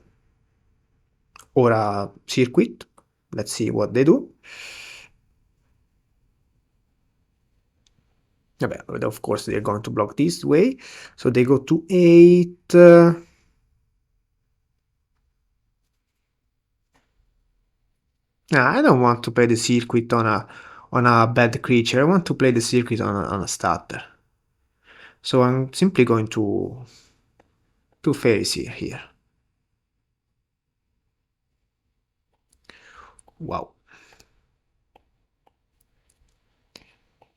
or a Circuit. Let's see what they do. Of course they're going to block this way, so they go to 8. I don't want to play the Circuit on a bad creature. I want to play the Circuit on a starter. So I'm simply going to Fairy Seer here. Wow.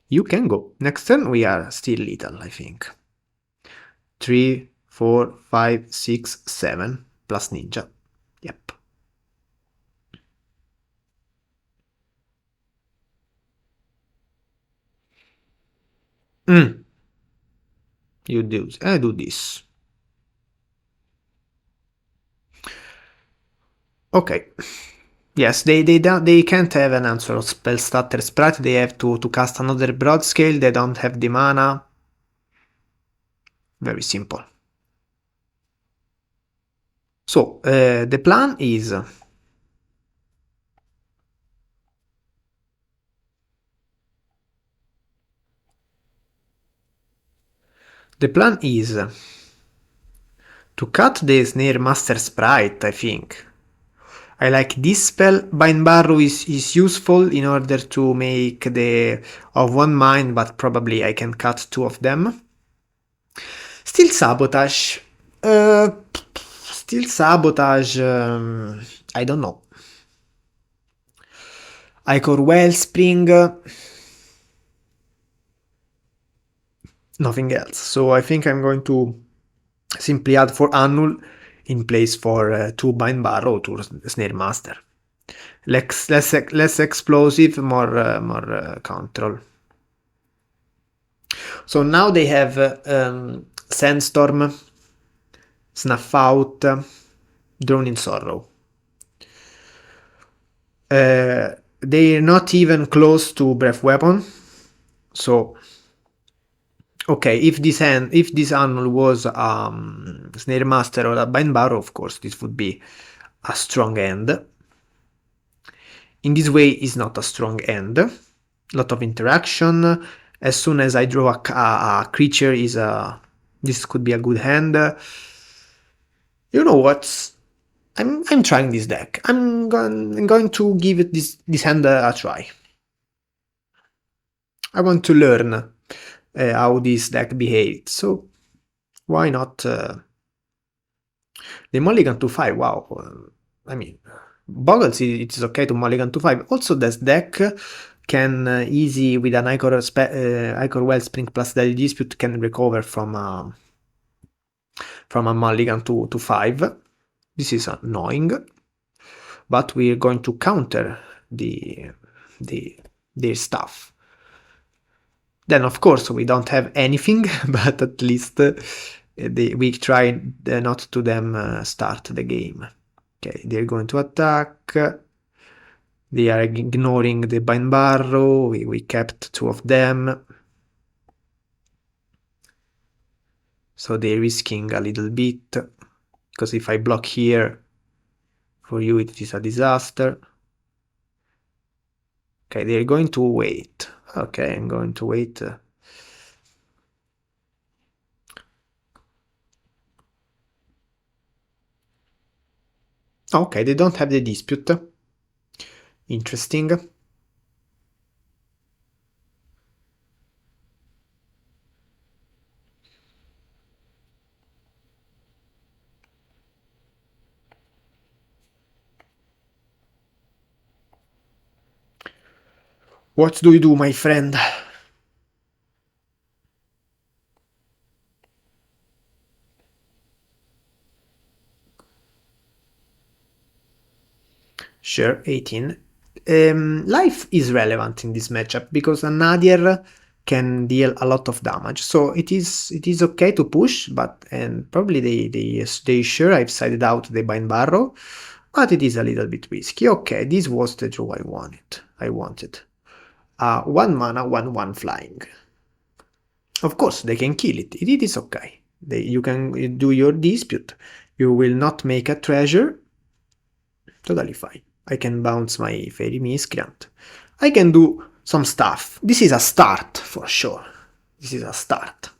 You can go. Next turn we are still little, I think. 3, 4, 5, 6, 7 plus ninja. Yep. You do. I do this. Okay. Yes, they can't have an answer of spell starter sprite. They have to cast another broad scale. They don't have the mana. Very simple. So the plan is to cut the Snare Master sprite, I think. I like this spell. Bind Barrow is useful in order to make the of one mind, but probably I can cut two of them. Still Sabotage. Still Sabotage. I don't know. Icor Wellspring. Nothing else. So I think I'm going to simply add 4 Annul in place for 2 Bind Barrow to Snare Master. Less explosive, more control. So now they have Sandstorm, Snuff Out, Drawn in Sorrow. They're not even close to Breath Weapon. So, okay, if this Annul was Snare Master or a Bind Barrow, of course, this would be a strong end. In this way, it's not a strong end. Lot of interaction. As soon as I draw a creature, this could be a good hand. You know what? I'm trying this deck. I'm going to give it this hand a try. I want to learn how this deck behaves. So why not? The mulligan to 5. Wow. I mean, Bogles, it is okay to mulligan to 5. Also, this deck can easy with an Icor Wellspring plus Daily Dispute can recover from a mulligan to 5. This is annoying, but we're going to counter their stuff. Then of course we don't have anything, but at least we try not to them start the game. Okay, they're going to attack. They are ignoring the Bind Barrow. We kept 2 of them. So they're risking a little bit, because if I block here, for you it is a disaster. Okay, they're going to wait. Okay, I'm going to wait. Okay, they don't have the dispute. Interesting. What do you do, my friend? Sure, 18. Life is relevant in this matchup because a Nadir can deal a lot of damage, so it is okay to push, but and probably they sure I've sided out the Bind Barrow, but it is a little bit risky. Okay, this was the draw I wanted. 1 mana, 1/1 flying. Of course, they can kill it. It is okay. You can do your dispute. You will not make a treasure. Totally fine. I can bounce my Fairy Miscreant. I can do some stuff. This is a start, for sure. This is a start.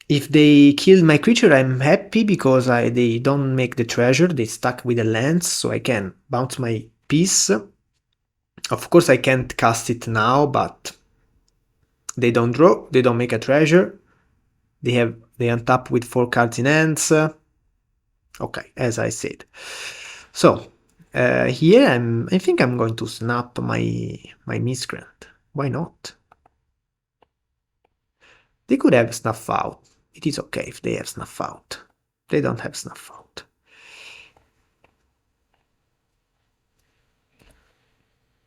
If they kill my creature, I'm happy because they don't make the treasure. They stuck with the lance, so I can bounce my piece. Of course, I can't cast it now, but they don't draw. They don't make a treasure. They untap with 4 cards in hands. Okay, as I said. So here I think I'm going to snap my Miscreant. Why not? They could have Snuff Out. It is okay if they have Snuff Out. They don't have Snuff Out.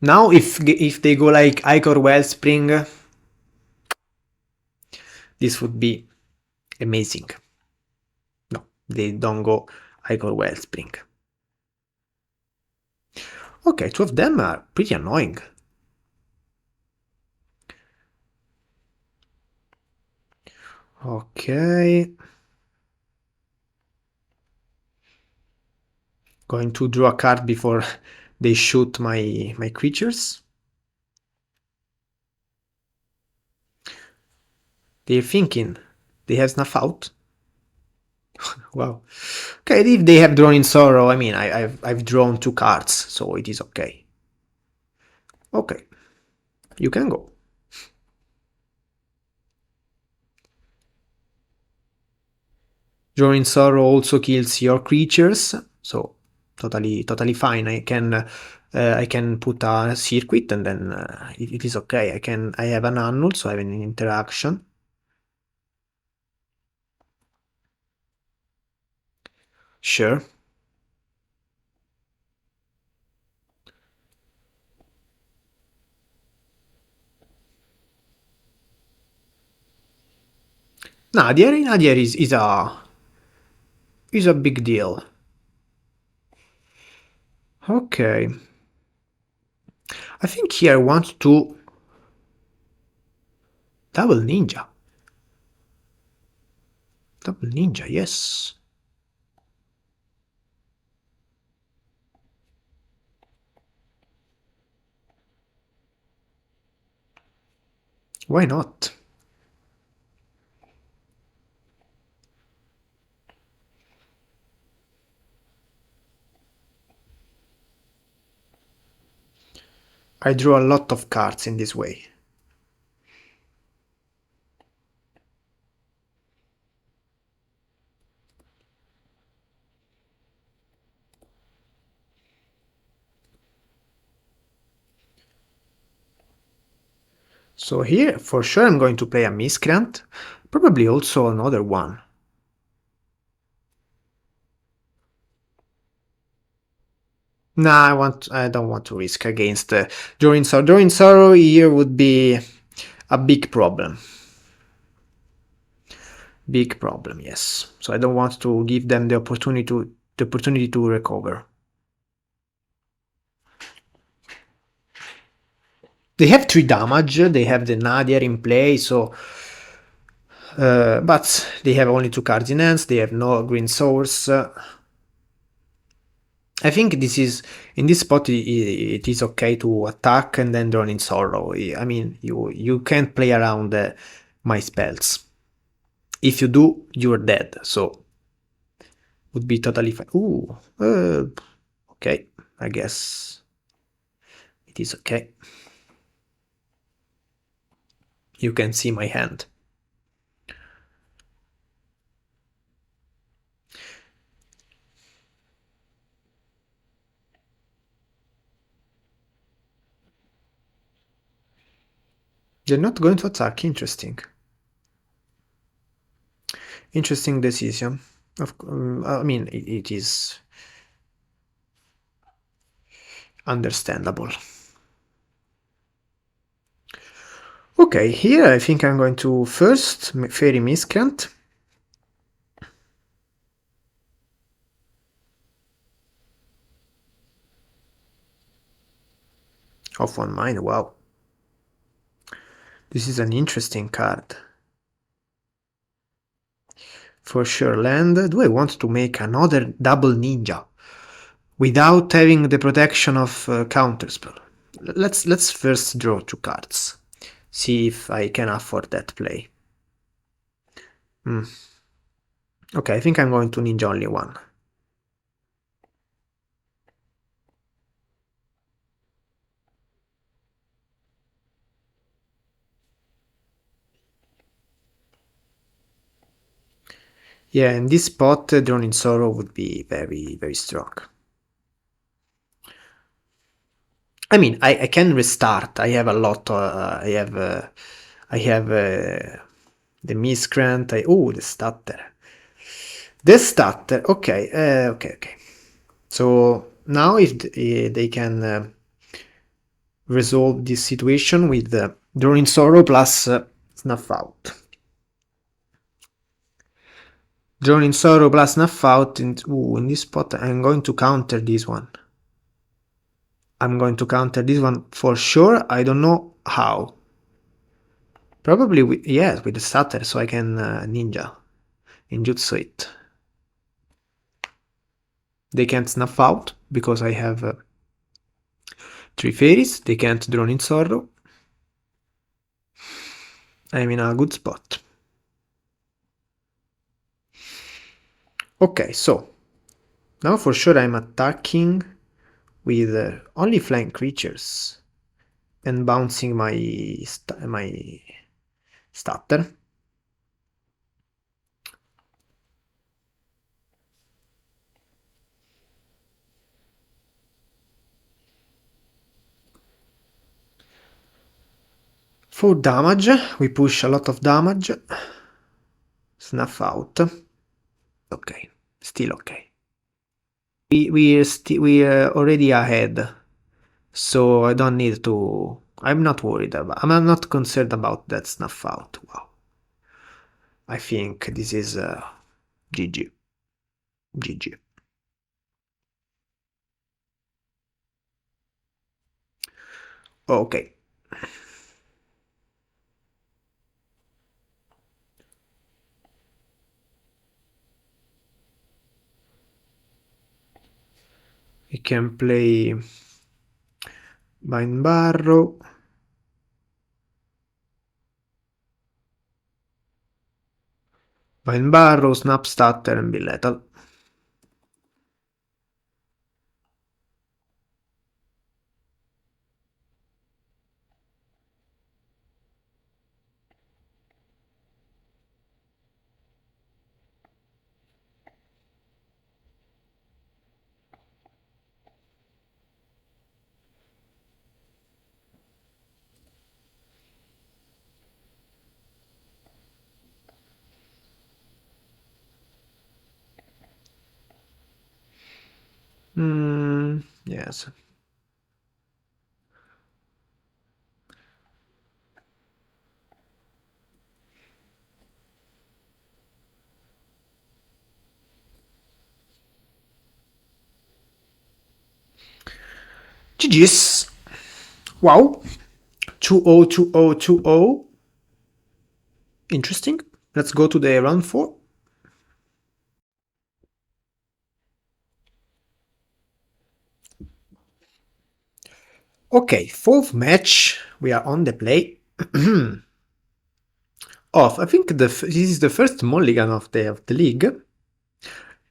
Now if they go like Icor Wellspring, this would be amazing. No, they don't go Igor Wellspring. Okay, two of them are pretty annoying. Okay. Going to draw a card before they shoot my creatures. They're thinking they have snuff out. Wow. Okay, if they have drawn in sorrow, I mean, I've drawn 2 cards, so it is okay. Okay, you can go. Drawing sorrow also kills your creatures, so totally fine. I can put a circuit and then it is okay. I have an annul, so I have an interaction. Sure. Nadir is a big deal. Okay. I think here I want to double ninja. Double ninja, yes. Why not? I draw a lot of cards in this way. So here, for sure, I'm going to play a Miscreant, probably also another one. Nah, I don't want to risk against Drawing Sorrow. Drawing Sorrow here would be a big problem. Big problem, yes. So I don't want to give them the opportunity to recover. They have 3 damage, they have the Nadir in play, so but they have only 2 cards in hands, they have no green source. I think this is, in this spot it is okay to attack and then Drawn in Sorrow. I mean, you can't play around my spells. If you do, you're dead, so would be totally fine. Ooh, okay, I guess it is okay. You can see my hand. They're not going to attack, interesting. Interesting decision. I mean, it is understandable. Okay, here I think I'm going to first Fairy Miscreant. Off 1 mind, wow. This is an interesting card. For sure, land. Do I want to make another double ninja without having the protection of counterspell? Let's first draw 2 cards. See if I can afford that play. Okay, I think I'm going to ninja only 1. Yeah, in this spot, Drawn in Sorrow would be very strong. I mean, I can restart. I have a lot. I have the Miscreant. Oh, the Stutter. The Stutter. Okay. Okay. So now, if they can resolve this situation with Drawn in Sorrow plus Snuff Out. Drawn in Sorrow plus Snuff Out. In this spot I'm going to counter this one. I'm going to counter this one for sure. I don't know how. Probably with, yes, with the Stutter, so I can ninjutsu it. They can't Snuff Out because I have 3 fairies. They can't Drawn in Sorrow. I'm in a good spot. Okay, so now for sure I'm attacking with only flying creatures and bouncing my Stutter. For damage, we push a lot of damage. Snuff Out. Okay, still okay. We're already ahead, so I don't need to. I'm not worried about. I'm not concerned about that Snuff Out. Wow, I think this is GG. GG. Okay. We can play Vine Barrow. Vine Barrow, Snap Stutter, and be lethal. Yes. GG's. Wow. 2-0, 2-0, 2-0. Interesting. Let's go to the round 4. Okay, 4th match. We are on the play. Off. I think this is the first mulligan of the league.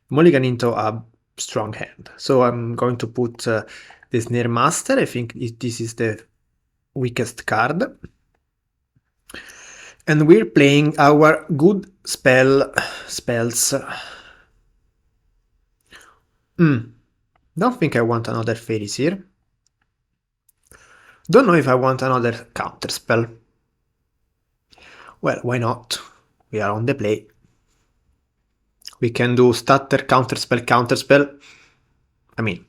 Mulligan into a strong hand. So I'm going to put the Snare Master. I think this is the weakest card. And we're playing our good spells. Don't think I want another Fairies here. Don't know if I want another counter spell. Well, why not? We are on the play. We can do stutter, counterspell, counterspell. I mean,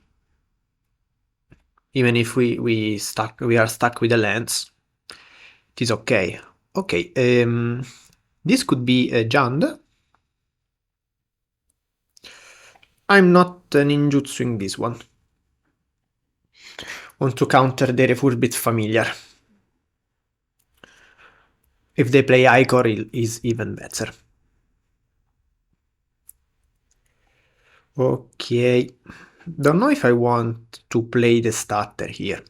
even if we are stuck with the lands, it is okay. Okay, this could be a Jund. I'm not ninjutsuing this one. Want to counter the Refurbit Familiar. If they play Icor, it is even better. Okay, don't know if I want to play the stutter here.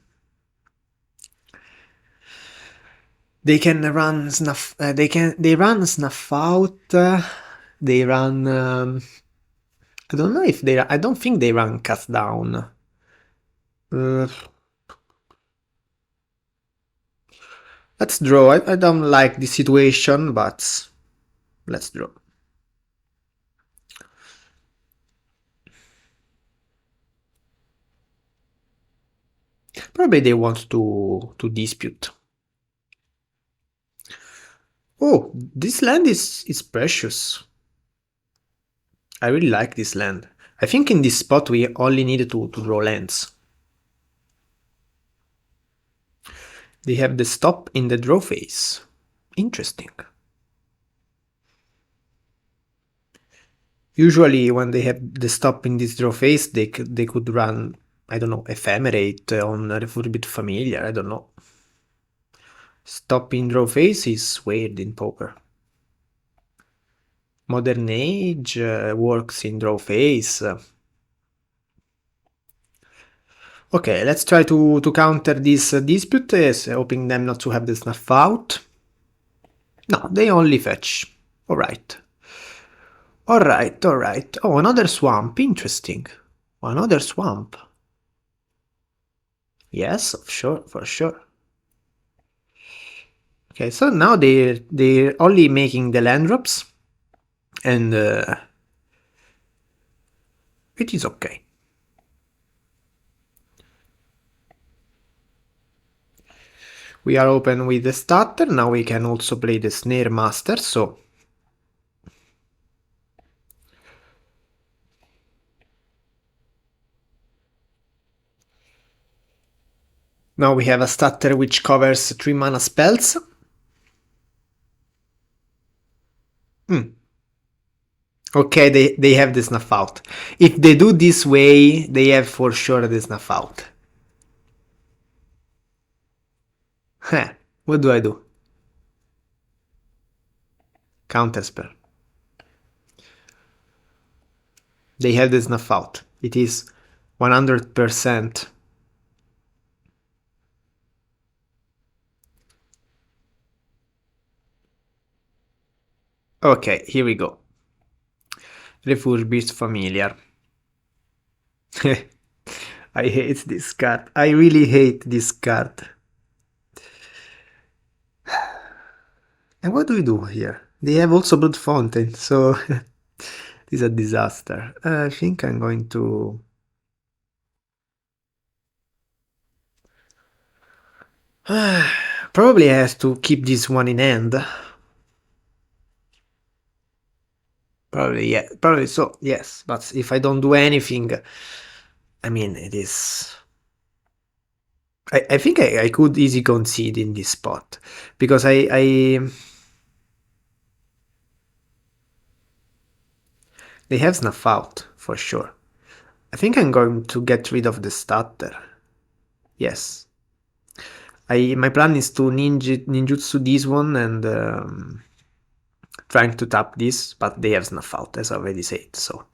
They can run snuff. They run snuff out. They run. I don't know if they. I don't think they run cast down. Let's draw. I don't like the situation, but let's draw. Probably they want to dispute. Oh, this land is precious. I really like this land. I think in this spot we only need to draw lands. They have the stop in the draw phase. Interesting. Usually when they have the stop in this draw phase, they could run, I don't know, Ephemerate on Refurbit Familiar, I don't know. Stop in draw phase is weird in Pauper. Modern Age works in draw phase. Okay, let's try to counter this dispute, hoping them not to have the snuff out. No, they only fetch. Alright. Alright, alright. Oh, another swamp. Interesting. Another swamp. Yes, for sure. Okay, so now they're only making the land drops, and it is okay. We are open with the starter. Now we can also play the Snare Master, so now we have a starter which covers 3 mana spells. Okay, they have the snuff out. If they do this way, they have for sure the snuff out. Heh, what do I do? Counterspell. They have the snuff out. It is 100%. Okay, here we go. Refurbished Familiar. I hate this card. I really hate this card. And what do we do here? They have also Blood Fountain, so this is a disaster. I think I'm going to... Probably I have to keep this one in hand. Probably, yeah. Probably so, yes. But if I don't do anything, I mean, it is... I think I could easily concede in this spot. Because they have Snuff Out, for sure. I think I'm going to get rid of the starter. Yes. My plan is to ninjutsu this one and trying to tap this, but they have Snuff Out, as I already said, so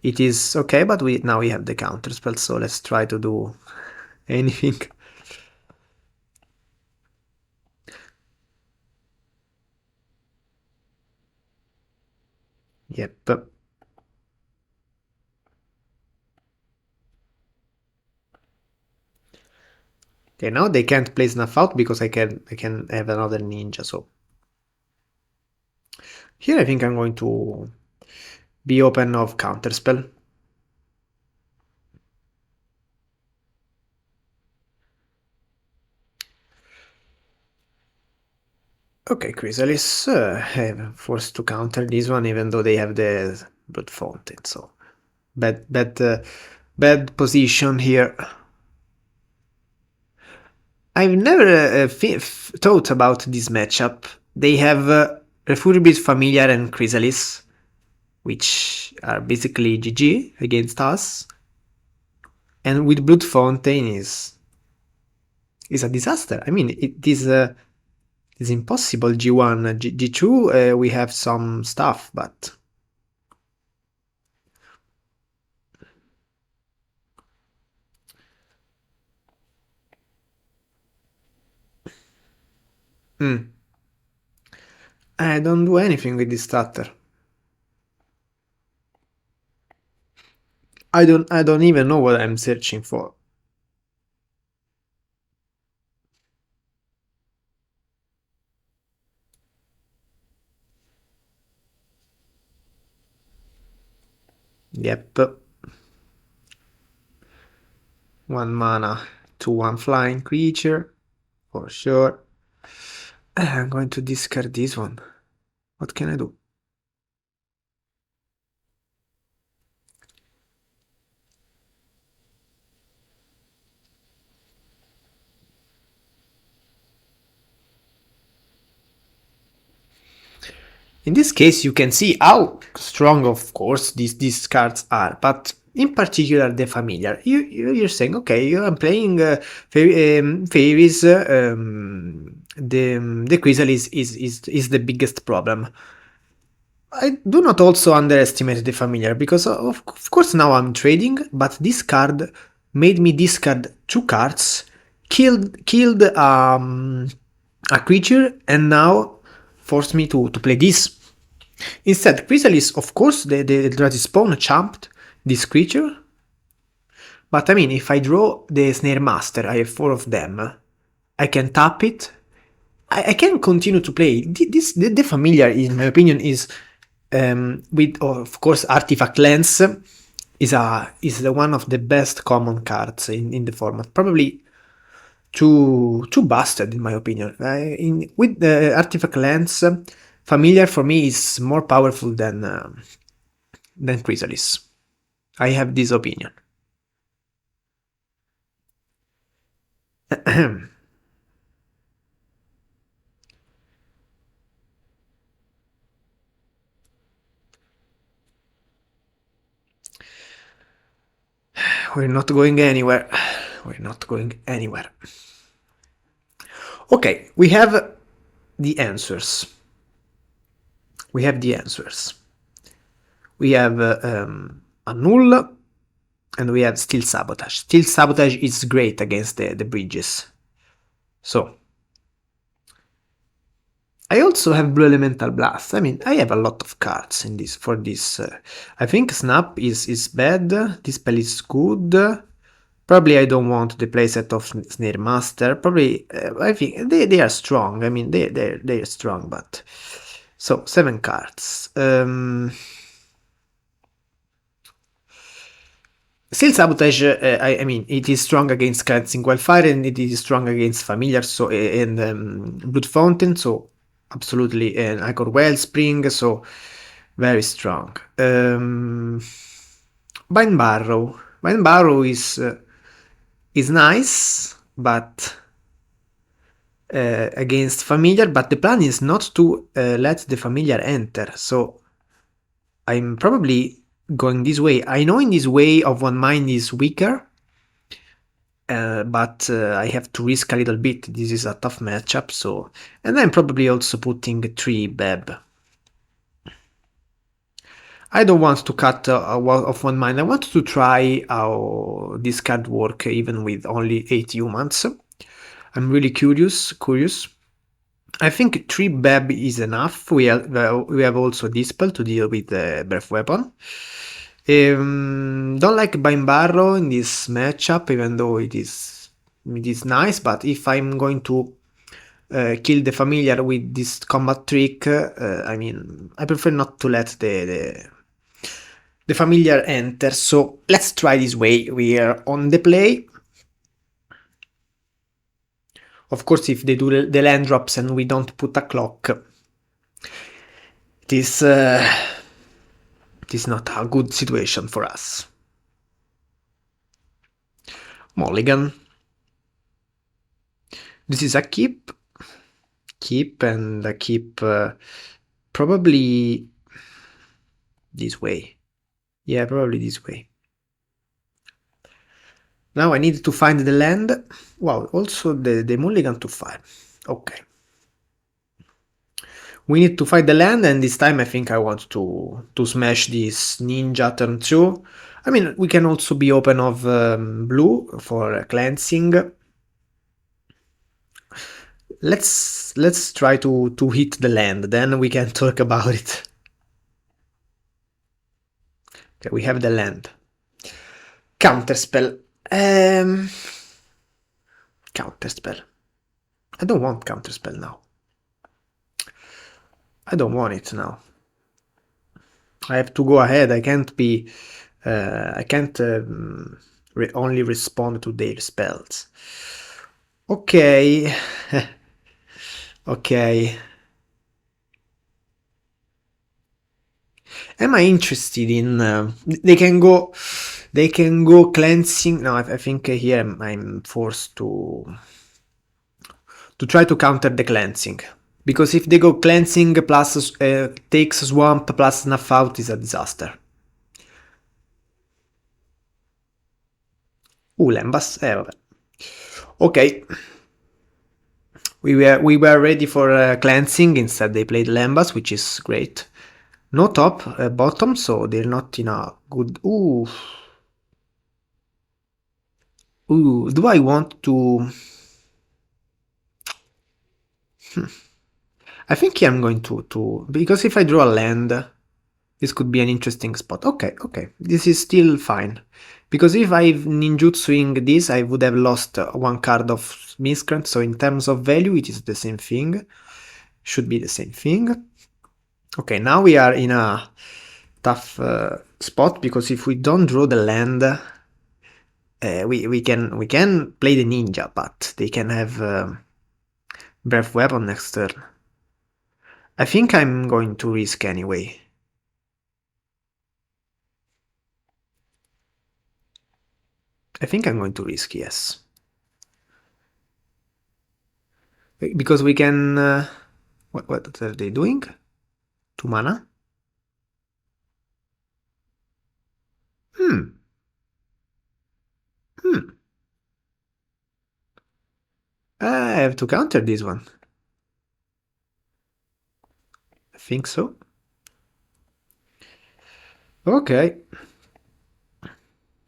it is okay, but now we have the counter spell, so let's try to do anything. Yep. Okay, now they can't play Snuff Out because I can have another ninja, so here I think I'm going to be open of counterspell. Okay, Chrysalis, I'm forced to counter this one even though they have the Blood Fountain, so bad position here. I've never thought about this matchup. They have Refurbished Familiar and Chrysalis, which are basically GG against us. And with Blood Fountain is a disaster. I mean, it is impossible G1. G2 we have some stuff, but... I don't do anything with this starter. I don't even know what I'm searching for. Yep. 1 mana, 2/1 flying creature, for sure. I'm going to discard this one. What can I do? In this case, you can see how strong, of course, these cards are, but in particular the familiar. You're saying, okay, I'm playing fairies. The chrysalis is the biggest problem. I do not also underestimate the familiar, because of course now I'm trading, but this card made me discard 2 cards, killed a creature, and now forced me to play this. Instead, Chrysalis, of course, the spawn chumped this creature, but I mean, if I draw the Snare Master, I have 4 of them, I can tap it, I can continue to play. The familiar, in my opinion, is with, of course, Artifact Lens is one of the best common cards in the format. Probably too busted, in my opinion. With the Artifact Lens, familiar for me is more powerful than Chrysalis. I have this opinion. We're not going anywhere. We're not going anywhere. Okay, we have the answers. We have the answers. We have Annul, and we have Steel Sabotage. Steel Sabotage is great against the bridges. So, I also have Blue Elemental Blast. I mean, I have a lot of cards in this for this. I think Snap is bad. This spell is good. Probably I don't want the playset of Snare Master. Probably I think they are strong. I mean, they're strong, but so 7 cards. Steel Sabotage, I mean, it is strong against Cleansing Wildfire, and it is strong against Familiar, so and Blood Fountain, so absolutely, and Ichor Wellspring, so very strong. Bind Barrow. Bind Barrow is nice, but against Familiar, but the plan is not to let the Familiar enter, so I'm probably going this way. I know in this way of one mind is weaker, but I have to risk a little bit. This is a tough matchup, so... And I'm probably also putting 3 Beb. I don't want to cut off one mind. I want to try how this card works even with only 8 humans. I'm really curious. I think 3 Beb is enough. We have also Dispel to deal with the Breath Weapon. Don't like Bind Barrow in this matchup, even though it is nice, but if I'm going to kill the familiar with this combat trick, I mean, I prefer not to let the familiar enter, so let's try this way. We are on the play. Of course, if they do the land drops and we don't put a clock, this is not a good situation for us. Mulligan. This is a keep, and a keep probably this way. Yeah, probably this way. Now I need to find the land. Wow, also the mulligan to 5. Okay. We need to find the land, and this time I think I want to smash this ninja turn 2. I mean, we can also be open of blue for cleansing. Let's try to hit the land, then we can talk about it. Okay, we have the land. Counterspell. Counterspell. I don't want counterspell now. I don't want it now. I have to go ahead. I can't be... I can't only respond to their spells. Okay. Okay. Am I interested in... they can go cleansing. No, I think here I'm forced to try to counter the cleansing. Because if they go cleansing plus takes swamp plus snuff out is a disaster. Lembas, vabbè. Ok. We were ready for cleansing, instead they played Lembas, which is great. No top, bottom, so they're not in a good... Ooh, do I want to... I think I'm going to... Because if I draw a land, this could be an interesting spot. Okay, this is still fine. Because if I ninjutsuing this, I would have lost one card of Miscreant, so in terms of value, it is the same thing. Should be the same thing. Okay, now we are in a tough spot, because if we don't draw the land, we can play the ninja, but they can have breath weapon next turn. I think I'm going to risk anyway. I think I'm going to risk, yes. Because we can... what are they doing? 2 mana? I have to counter this one. I think so. Okay.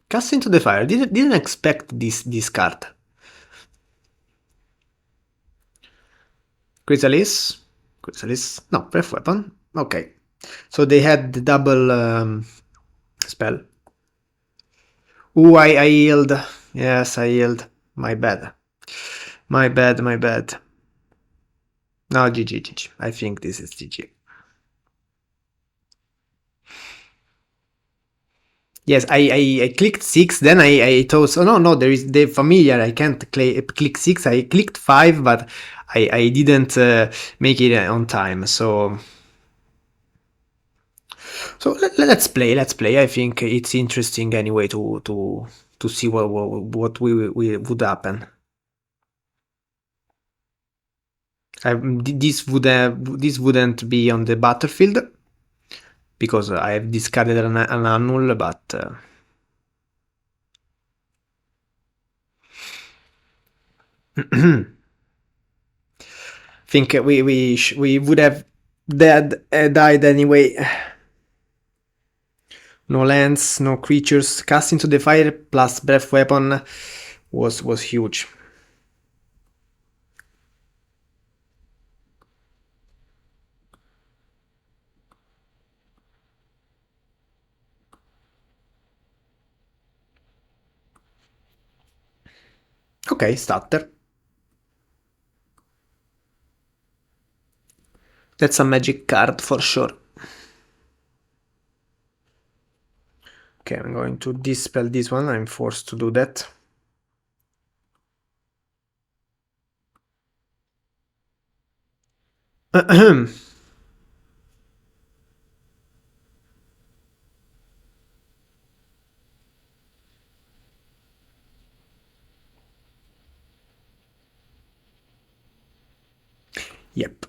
Cast into the fire. Didn't expect this card. Chrysalis. No, breath weapon. Okay. So they had the double spell. Ooh, I healed. Yes, I healed. My bad. My bad. No, GG. I think this is GG. Yes, I clicked 6, then I thought, oh no, there is the familiar, I can't click 6, I clicked 5, but I didn't make it on time, so let's play, I think it's interesting anyway to see what would happen. This wouldn't be on the battlefield, because I have discarded an annul, but... think we would have died anyway. No lands, no creatures. Cast into the fire plus breath weapon was huge. Okay, stutter. That's a magic card for sure. Okay, I'm going to dispel this one. I'm forced to do that. Yep.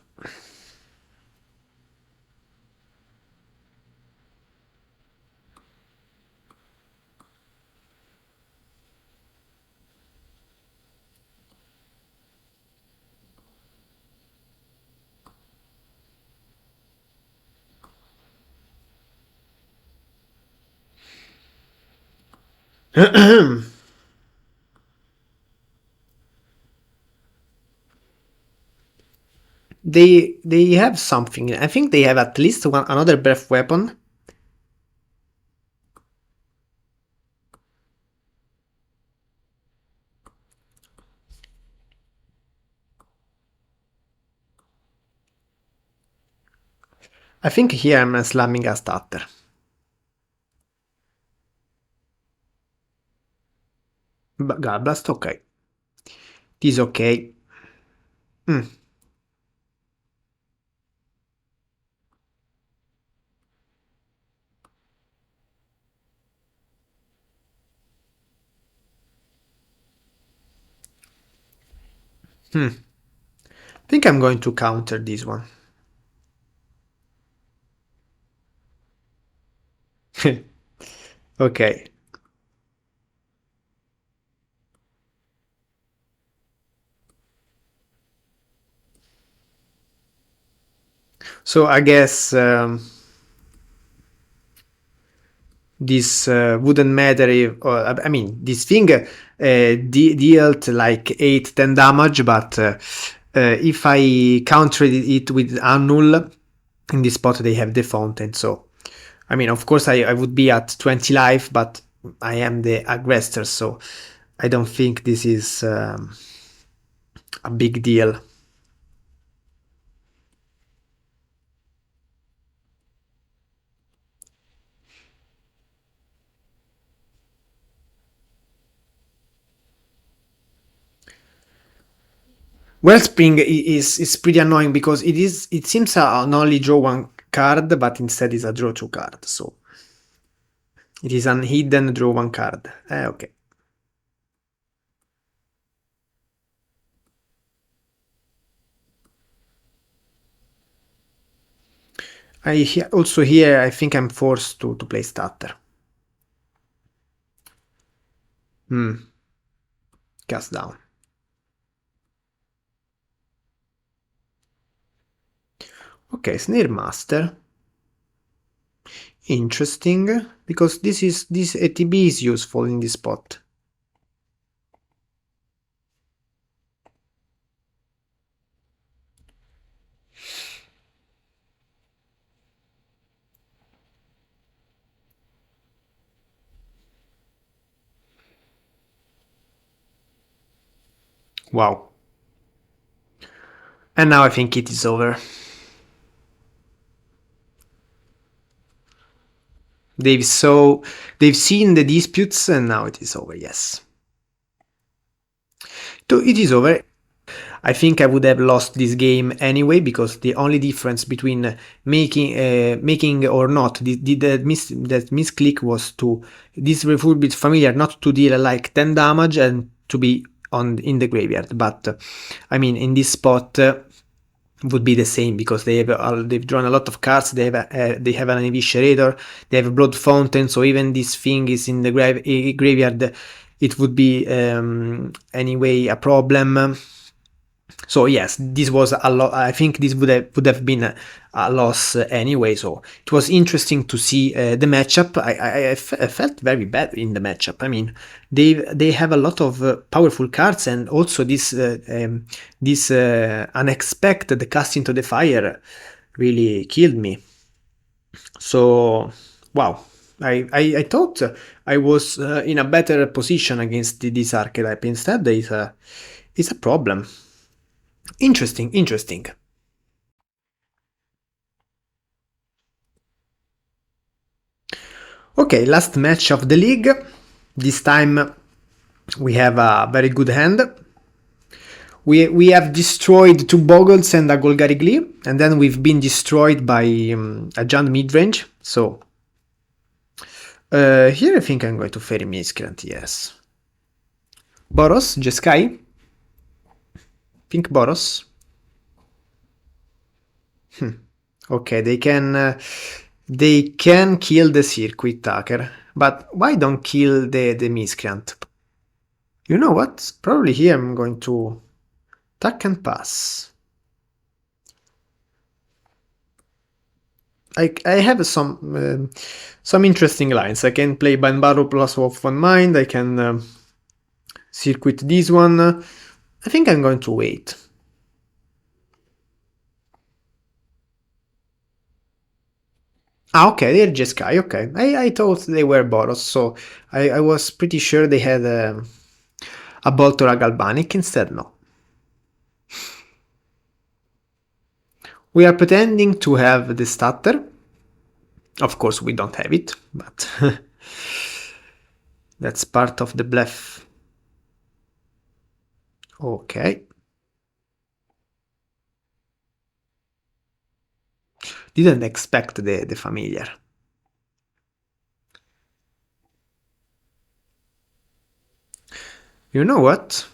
They have something. I think they have at least another breath weapon. I think here I'm slamming a stutter. Gallblast, okay. This okay. think I'm going to counter this one. Okay. So I guess this wouldn't matter if, I mean, this thing dealt like 8-10 damage, but if I countered it with Annul, in this spot they have the fountain, so I mean, of course I would be at 20 life, but I am the aggressor, so I don't think this is a big deal. Wellspring is pretty annoying because it seems an only draw one card, but instead is a draw two card, so it is an hidden draw one card. Okay. Also here I think I'm forced to play Stutter. Cast down. Okay, Snare Master. Interesting, because this ATB is useful in this spot. Wow. And now I think it is over. They've seen the disputes and now it is over, yes. So it is over. I think I would have lost this game anyway, because the only difference between making or not that misclick was to this Refurbished Familiar not to deal like 10 damage and to be in the graveyard. But I mean, in this spot would be the same, because they've drawn a lot of cards. They have an Eviscerator, they have a Blood Fountain, so even this thing is in the graveyard, it would be anyway a problem. So yes, this was a lot. I think this would have been a loss anyway. So it was interesting to see the matchup. I felt very bad in the matchup. I mean, they have a lot of powerful cards, and also this unexpected cast into the fire really killed me. So wow, I thought I was in a better position against this archetype. Instead, it's a problem. Interesting. Okay, last match of the league. This time we have a very good hand. We have destroyed 2 Bogles and a Golgari Glee, and then we've been destroyed by a giant midrange. So here I think I'm going to Fairy Miscreant, yes. Boros, Jeskai? Pink Boros? Okay, they can kill the Circuit Hacker, but why don't kill the Miscreant? You know what? Probably here I'm going to attack and pass. I have some interesting lines. I can play Banbaru plus of one mind. I can circuit this one. I think I'm going to wait. Ah, okay, they're Jeskai. Okay, I thought they were Boros, so I was pretty sure they had a Bolt or a Galvanic. Instead, no. We are pretending to have the Stutter. Of course, we don't have it, but that's part of the bluff. Okay. Didn't expect the familiar. You know what?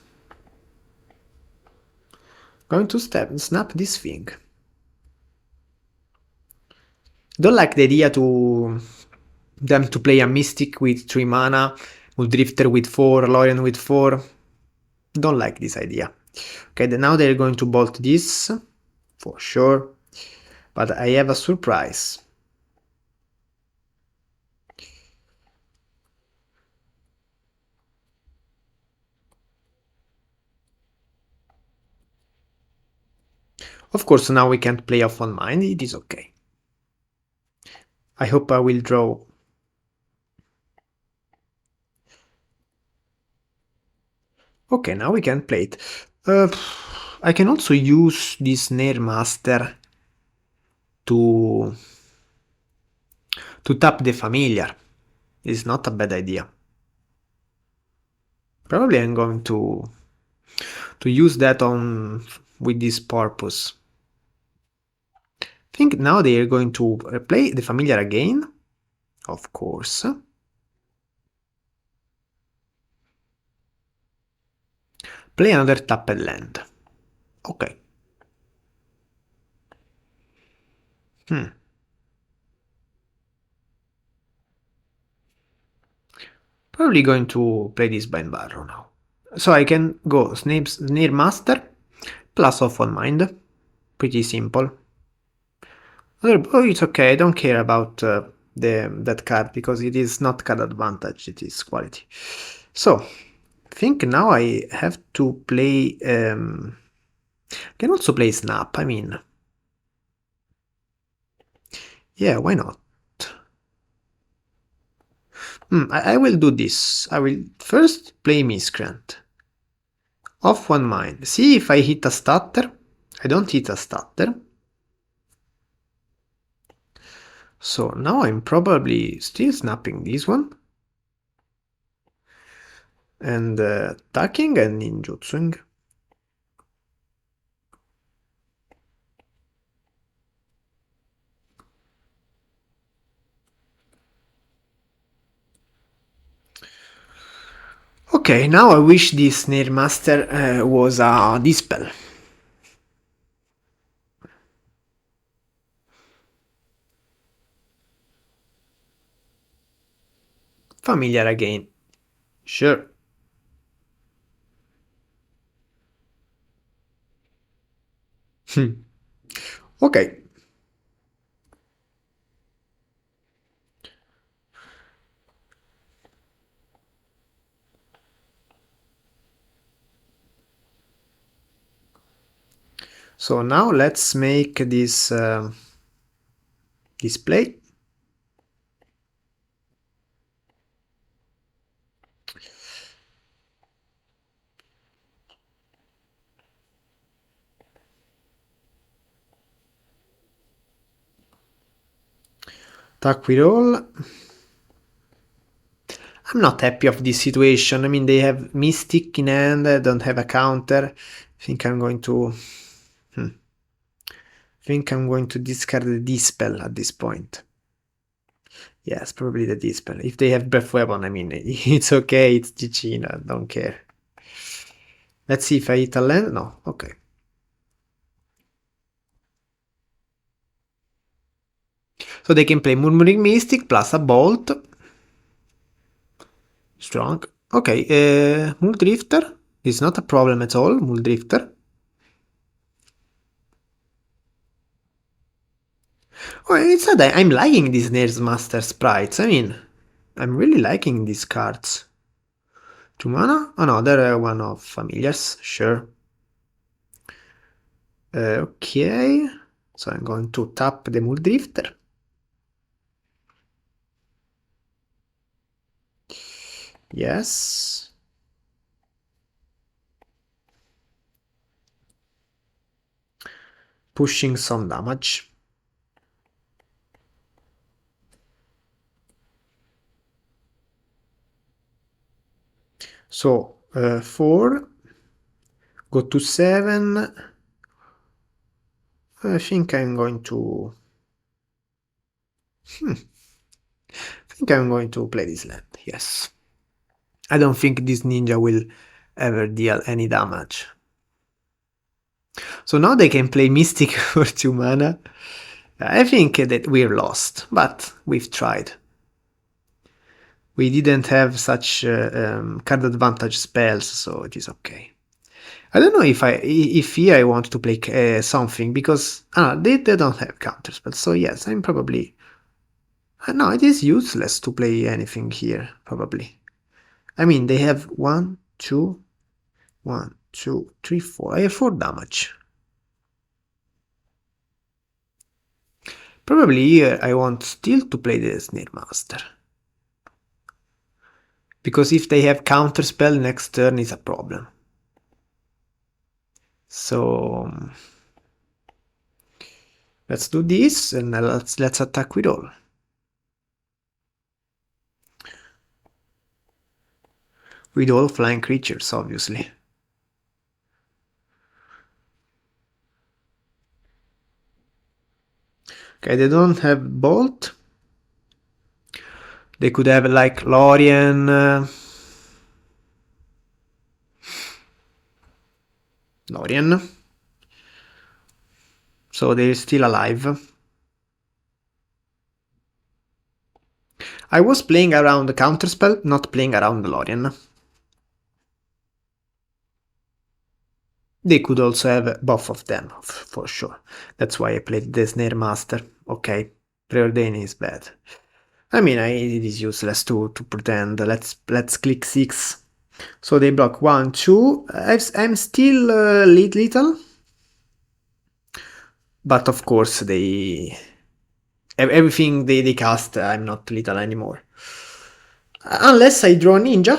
Going to snap this thing. Don't like the idea to them to play a Mystic with 3 mana, Muldrifter with 4, Lorien with 4. Don't like this idea. Okay, then now they're going to bolt this, for sure. But I have a surprise. Of course, now we can't play off one mind, it is okay. I hope I will draw. Okay, now we can play it. I can also use this Snare Master to tap the familiar. It's not a bad idea. Probably I'm going to use that on with this purpose. I think now they are going to play the familiar again, of course. Play another tapped land. Okay. Probably going to play this Bind Barrow now. So I can go Snare Master plus off one mind. Pretty simple. Oh, it's okay, I don't care about that card because it is not card advantage, it is quality. So, I think now I have to play... can also play Snap, I mean... Yeah, why not? I will do this. I will first play Miscreant. Off one mind. See if I hit a stutter. I don't hit a stutter. So now I'm probably still snapping this one. And attacking and ninjutsuing. Okay, now I wish this Snare Master was a Dispel. Familiar again. Sure. Okay. So now let's make this display. Attack with all. I'm not happy of this situation. I mean, they have Mystic in hand, I don't have a counter. I think I'm going to... I think I'm going to discard the Dispel at this point. Yes, probably the Dispel. If they have Breath Weapon, I mean, it's okay, it's GG, I don't care. Let's see if I hit a land. No, okay. So they can play Murmuring Mystic plus a Bolt. Strong. Okay, Muldrifter is not a problem at all, Muldrifter. Oh, it's not that I'm liking these Snares Master sprites. I mean, I'm really liking these cards. 2 mana? Another one of familiars, sure. Okay, so I'm going to tap the Muldrifter. Yes. Pushing some damage. So, 4. Go to 7. I think I'm going to... I think I'm going to play this land, yes. I don't think this ninja will ever deal any damage. So now they can play Mystic for 2 mana. I think that we're lost, but we've tried. We didn't have such card advantage spells, so it is okay. I don't know if here I want to play something, because they don't have counter spells, so yes, I'm probably... no, it is useless to play anything here, probably. I mean, they have 1, 2, 1, 2, 3, 4. I have 4 damage. Probably here I want still to play the Snare Master. Because if they have counterspell next turn is a problem. So let's do this and let's attack with all. With all flying creatures, obviously. Okay, they don't have Bolt. They could have like Lorien. Lorien. So they're still alive. I was playing around the counterspell, not playing around the Lorien. They could also have both of them, for sure. That's why I played the Snare Master. Okay, preordaining is bad. I mean, it is useless to pretend. Let's click 6. So they block 1, 2. I'm still little. But of course, everything they cast, I'm not little anymore. Unless I draw Ninja.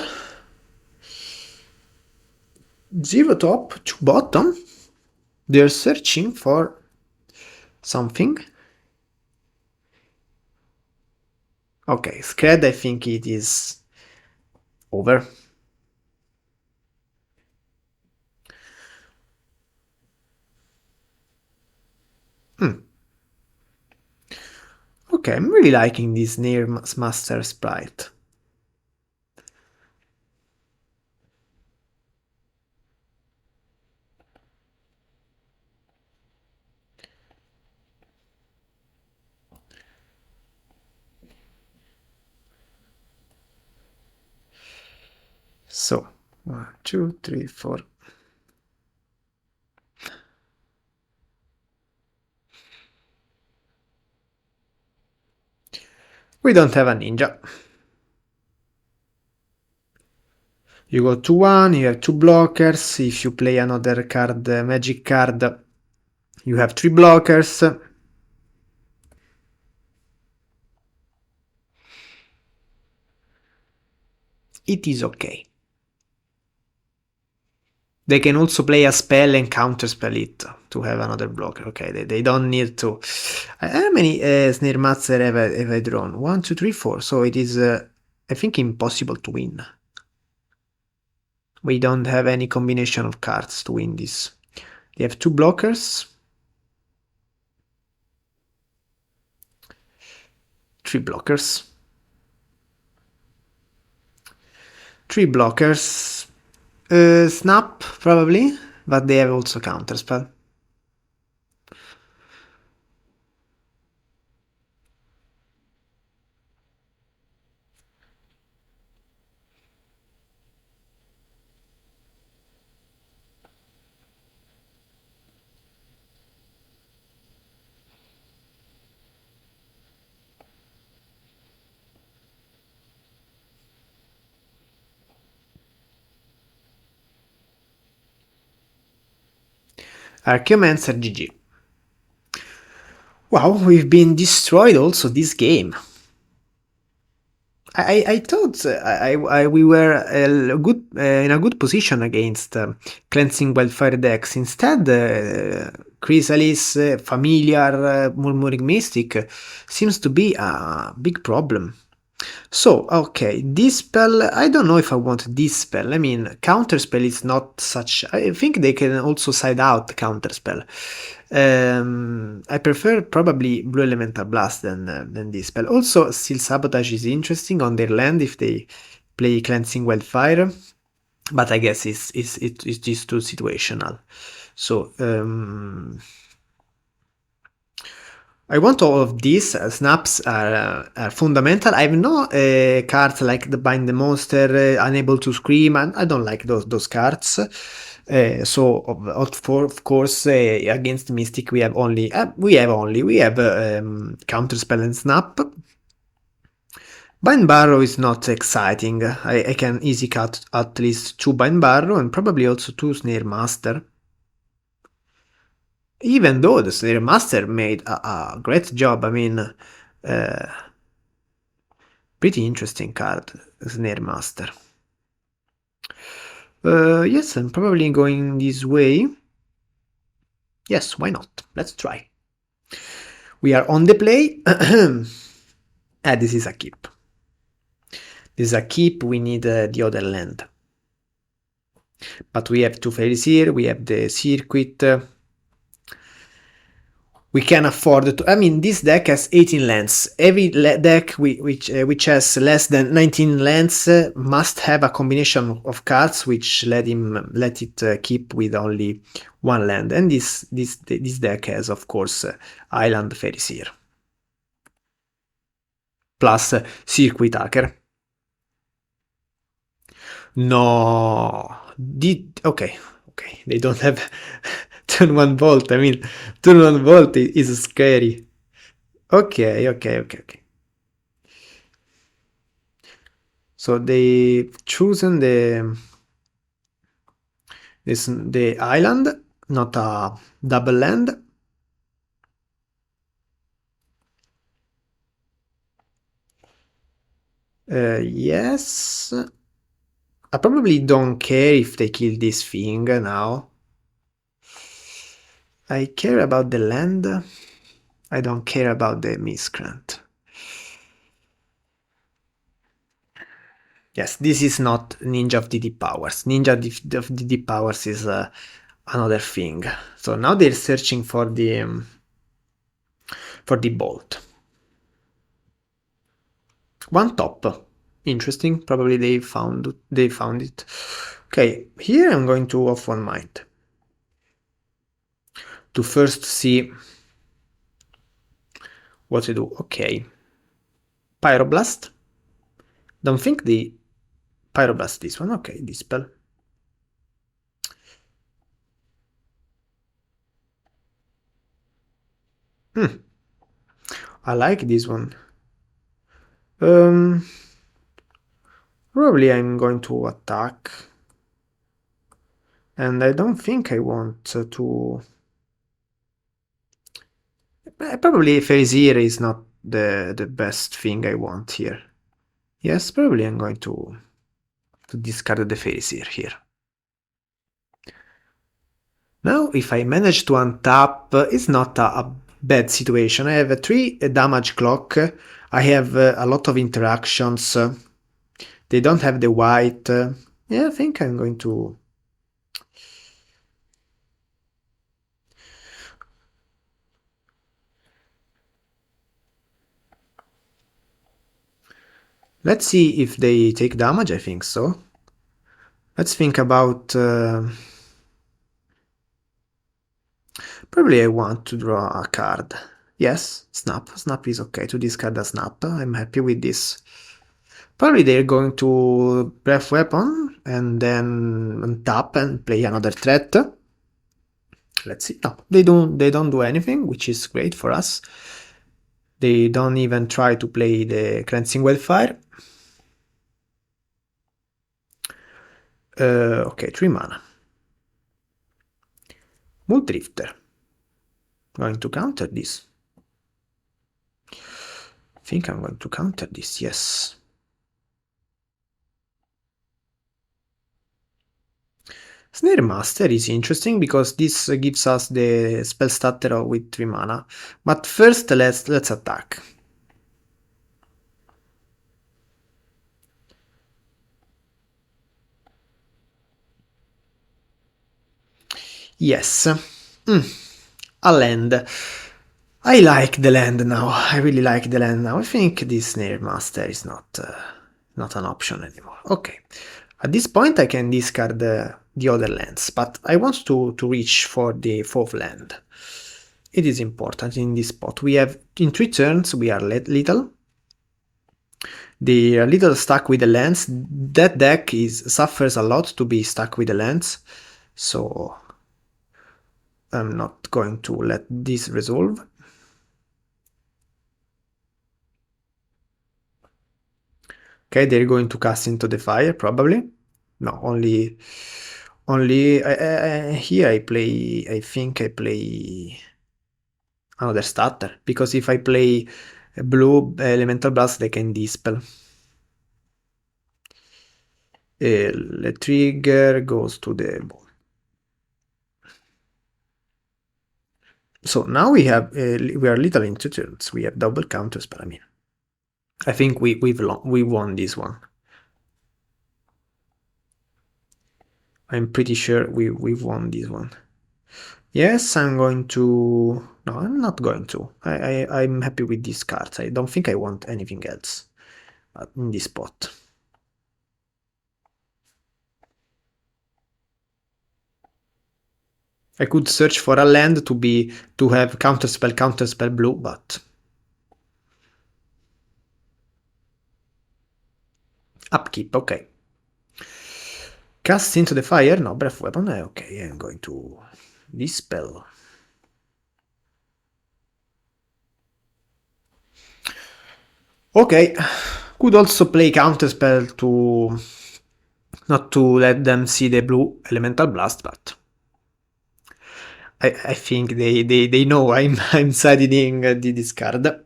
0 top, 2 bottom. They're searching for something. Okay, Scred, I think it is over. Okay, I'm really liking this Snare Master sprite. So, 1, 2, 3, 4. We don't have a ninja. You go to 1, you have 2 blockers. If you play another card, magic card, you have 3 blockers. It is okay. They can also play a spell and counterspell it to have another blocker. Okay, they don't need to. How many Snare Master have I drawn? 1, 2, 3, 4. So it is, I think, impossible to win. We don't have any combination of cards to win this. They have 2 blockers. 3 blockers. 3 blockers. Snap, probably, but they have also counterspell. Archaeomancer GG. Wow, we've been destroyed also this game. I thought we were in a good position against Cleansing Wildfire decks. Instead, Chrysalis, Familiar, Murmuring Mystic seems to be a big problem. So, okay, this spell, I don't know if I want this spell. I mean, counterspell is not such... I think they can also side out counterspell. I prefer probably Blue Elemental Blast than this spell. Also, Steel Sabotage is interesting on their land if they play Cleansing Wildfire. but I guess it is too situational. So I want all of these. Snaps are fundamental. I have no cards like the Bind the Monster, Unable to Scream, and I don't like those cards. So of course against Mystic we have Counterspell and Snap. Bind Barrow is not exciting. I can easy cut at least 2 Bind Barrow and probably also 2 Snare Master. Even though the Snare Master made a great job, I mean, pretty interesting card, Snare Master. Yes, I'm probably going this way. Yes, why not? Let's try. We are on the play. This is a keep. This is a keep, we need the other land. But we have 2 fairies here, we have the circuit. We can afford to. I mean, this deck has 18 lands. Every deck which has less than 19 lands must have a combination of cards which let it keep with only 1 land. And this deck has, of course, Island Fairies here. Plus Circuit Hacker. No. Okay. They don't have turn 1 Volt. I mean, turn 1 Volt is scary. Okay. So they chosen the island, not a double land. Yes. I probably don't care if they kill this thing now. I care about the land. I don't care about the miscreant. Yes, this is not Ninja of the Deep Powers. Ninja of the Deep Powers is another thing. So now they're searching for the bolt. 1 top. Interesting. Probably they found it. Okay, here I'm going to off 1 mind to first see what to do. Okay, Pyroblast. Don't think the Pyroblast this one. Okay, Dispel. I like this one. Probably I'm going to attack. And I don't think I want to... Probably Fairies is not the best thing I want here. Yes, probably I'm going to discard the Fairies here. Now, if I manage to untap, it's not a bad situation. I have a 3 damage clock. I have a lot of interactions. They don't have the white. Yeah, I think I'm going to... Let's see if they take damage, I think so. Let's think about... Probably I want to draw a card. Yes, Snap. Snap is okay to discard a Snap. I'm happy with this. Probably they're going to Breath Weapon and then untap and play another threat. Let's see. No, they don't do anything, which is great for us. They don't even try to play the Cleansing Wildfire. Okay, 3 mana. Multi-Drifter. Going to counter this. I think I'm going to counter this, yes. Snare Master is interesting because this gives us the spell starter with 3 mana. But first let's attack. Yes. A land. I like the land now. I really like the land now. I think this Snare Master is not an option anymore. Okay. At this point I can discard the other lands, but I want to reach for the 4th land. It is important in this spot. We have, in 3 turns, we are little. They are little stuck with the lands. That deck suffers a lot to be stuck with the lands, so I'm not going to let this resolve. Okay, they're going to cast into the fire, probably. No, only here I think I play another starter, because if I play blue elemental blast, they can dispel. The trigger goes to the ball. So now we have we are little in 2 turns. We have double counters, but I mean, I think we won this one. I'm pretty sure we've won this one. Yes, I'm going to... No, I'm not going to. I'm happy with these cards. I don't think I want anything else in this spot. I could search for a land to have counterspell blue, but... Upkeep, okay. Cast into the fire? No, breath weapon. Okay, I'm going to dispel. Okay, could also play counterspell to not to let them see the blue elemental blast, but I think they know I'm siding the discard.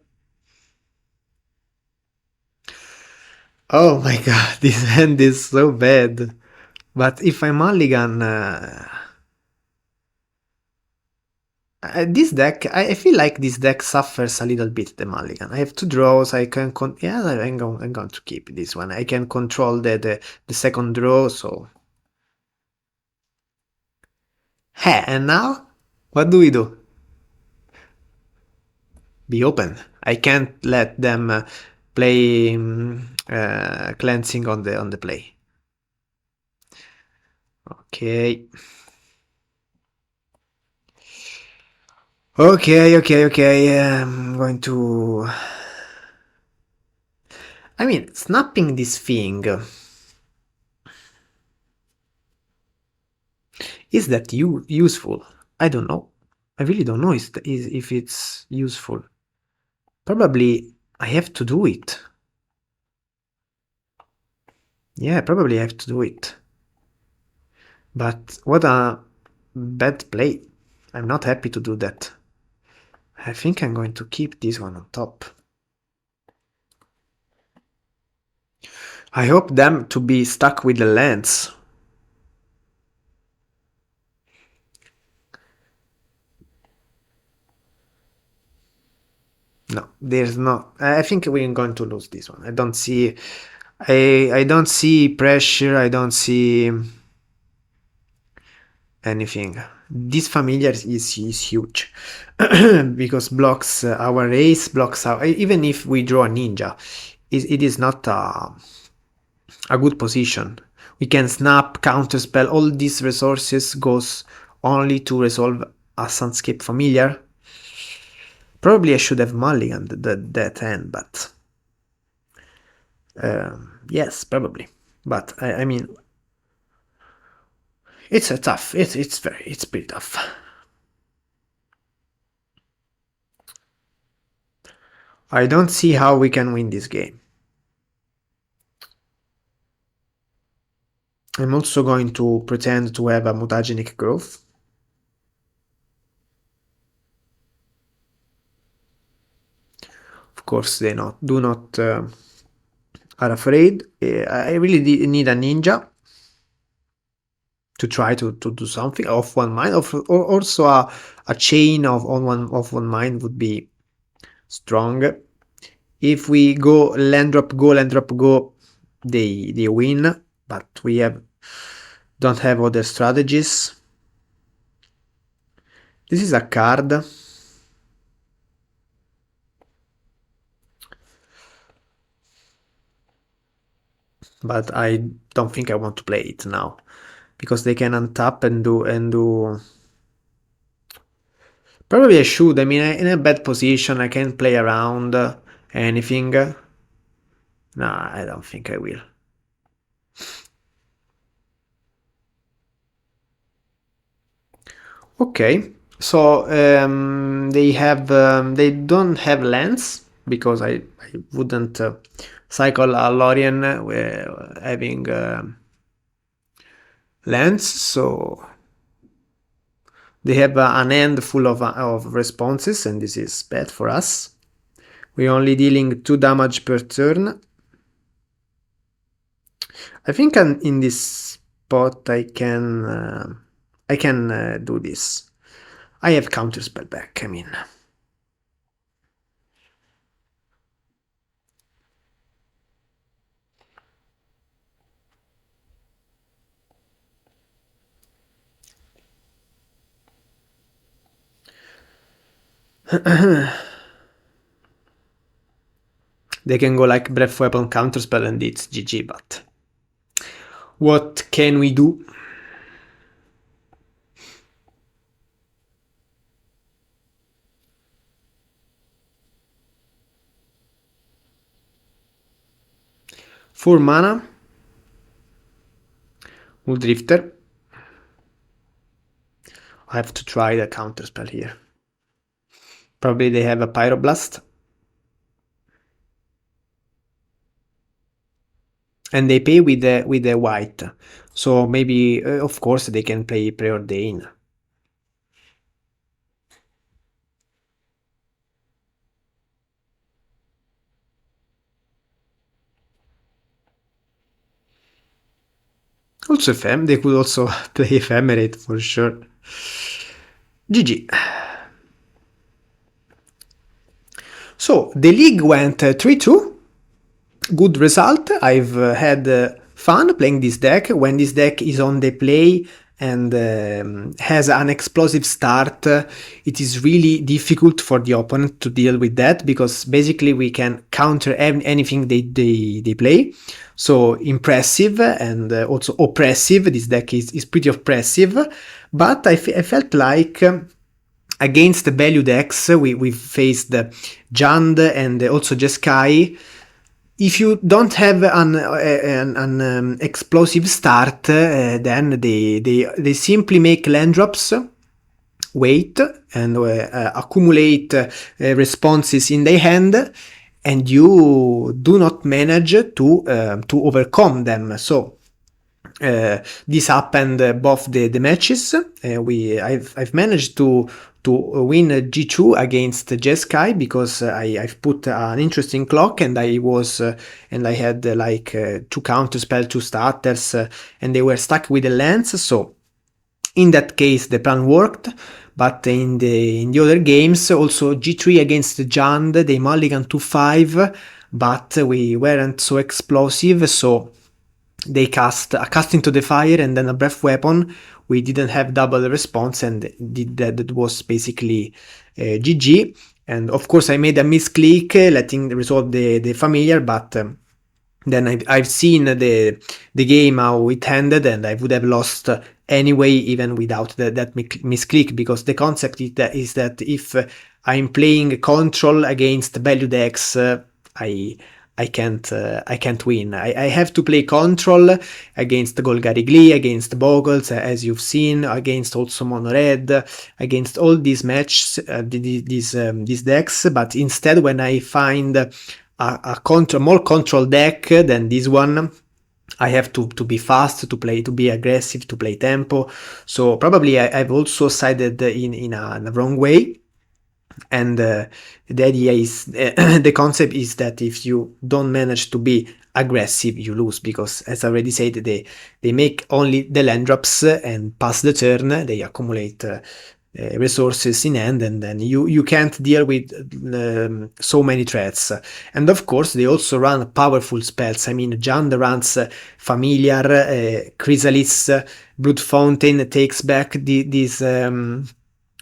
Oh my god, this hand is so bad. But if I mulligan, this deck, I feel like this deck suffers a little bit the mulligan. I have 2 draws. I can yeah, I'm going to keep this one. I can control the second draw, so. Hey, and now what do we do? Be open. I can't let them play cleansing on the play. Okay. Okay. I'm going to... I mean, snapping this thing... Is that useful? I don't know. I really don't know if it's useful. Probably I have to do it. Yeah, probably I have to do it. But what a bad play. I'm not happy to do that. I think I'm going to keep this one on top. I hope them to be stuck with the lands. No, there's not. I think we're going to lose this one. I don't see... I don't see pressure. I don't see anything. This familiar is huge because blocks our race, blocks our... Even if we draw a ninja, it is not a good position. We can snap, counterspell. All these resources goes only to resolve a Sunscape familiar. Probably I should have mulliganed that end, but yes, probably. But I mean, it's a tough. It's pretty tough. I don't see how we can win this game. I'm also going to pretend to have a mutagenic growth. Of course, they do not are afraid. I really need a ninja to try to do something off one mind. Or also a chain of one mind would be strong. If we go land drop go, they win. But we don't have other strategies. This is a card. but I don't think I want to play it now, because they can untap and do. Probably I should. I mean, in a bad position, I can play around anything. Nah, I don't think I will. Okay, so they don't have lands, because I wouldn't cycle a Lorien having lands, so they have an end full of responses, and this is bad for us. We're only dealing 2 damage per turn. I think in this spot I can do this. I have counterspell back, I mean. They can go like Breath Weapon, Counterspell, and it's GG, but what can we do? Four mana. Wool Drifter. I have to try the Counterspell here. Probably they have a Pyroblast. And they pay with the white. So maybe, of course, they can play Preordain. Also they could also play Ephemerate for sure. GG. So the league went 3-2. Good result. I've had fun playing this deck. When this deck is on the play and has an explosive start, it is really difficult for the opponent to deal with that, because basically we can counter anything they play. So impressive and also oppressive. This deck is pretty oppressive, but I felt like against the value decks we faced Jund and also Jeskai. If you don't have an explosive start, then they simply make land drops, wait, and accumulate responses in their hand, and you do not manage to overcome them. So this happened both the matches. I've managed to win G2 against Jeskai, because I've put an interesting clock, and I had like 2 counterspell, 2 starters, and they were stuck with the lands. So in that case the plan worked. But in the other games, also G3 against Jund, they mulligan to 5, but we weren't so explosive, so they cast a Cast into the Fire and then a Breath Weapon. We didn't have double response, and that was basically GG. And of course I made a misclick, letting resolve the familiar, but then I've seen the game, how it ended, and I would have lost anyway, even without that misclick, because the concept is that if I'm playing control against value decks, I can't win. I have to play control against Golgari Glee, against Bogles, as you've seen, against also Mono Red, against all these matches, these decks. But instead, when I find a more control deck than this one, I have to be fast, to be aggressive, to play tempo. So probably I've also sided in a wrong way. And the idea is, the concept is that if you don't manage to be aggressive, you lose, because as I already said, they make only the land drops and pass the turn, they accumulate resources in hand, and then you can't deal with so many threats. And of course they also run powerful spells. I mean, Jund runs Familiar, Chrysalis, Blood Fountain takes back these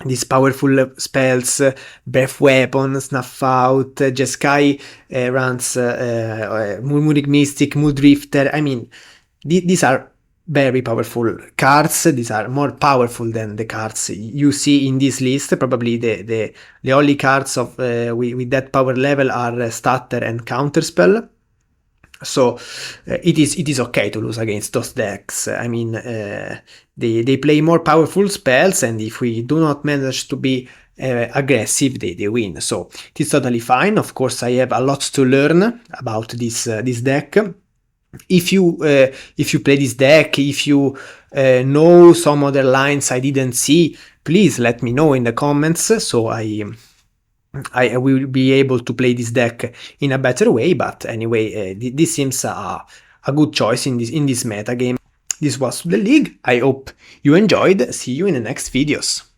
these powerful spells, Breath Weapon, Snuff Out, Jeskai runs Murmuring Mystic, Muldrifter. I mean, these are very powerful cards. These are more powerful than the cards you see in this list. Probably the only cards of with that power level are Stutter and Counterspell. So it is okay to lose against those decks. I mean, they play more powerful spells, and if we do not manage to be aggressive, they win. So it is totally fine. Of course, I have a lot to learn about this deck. If you play this deck, if you know some other lines I didn't see, please let me know in the comments, so I will be able to play this deck in a better way. But anyway, this seems a good choice in this meta game. This was the league. I hope you enjoyed. See you in the next videos.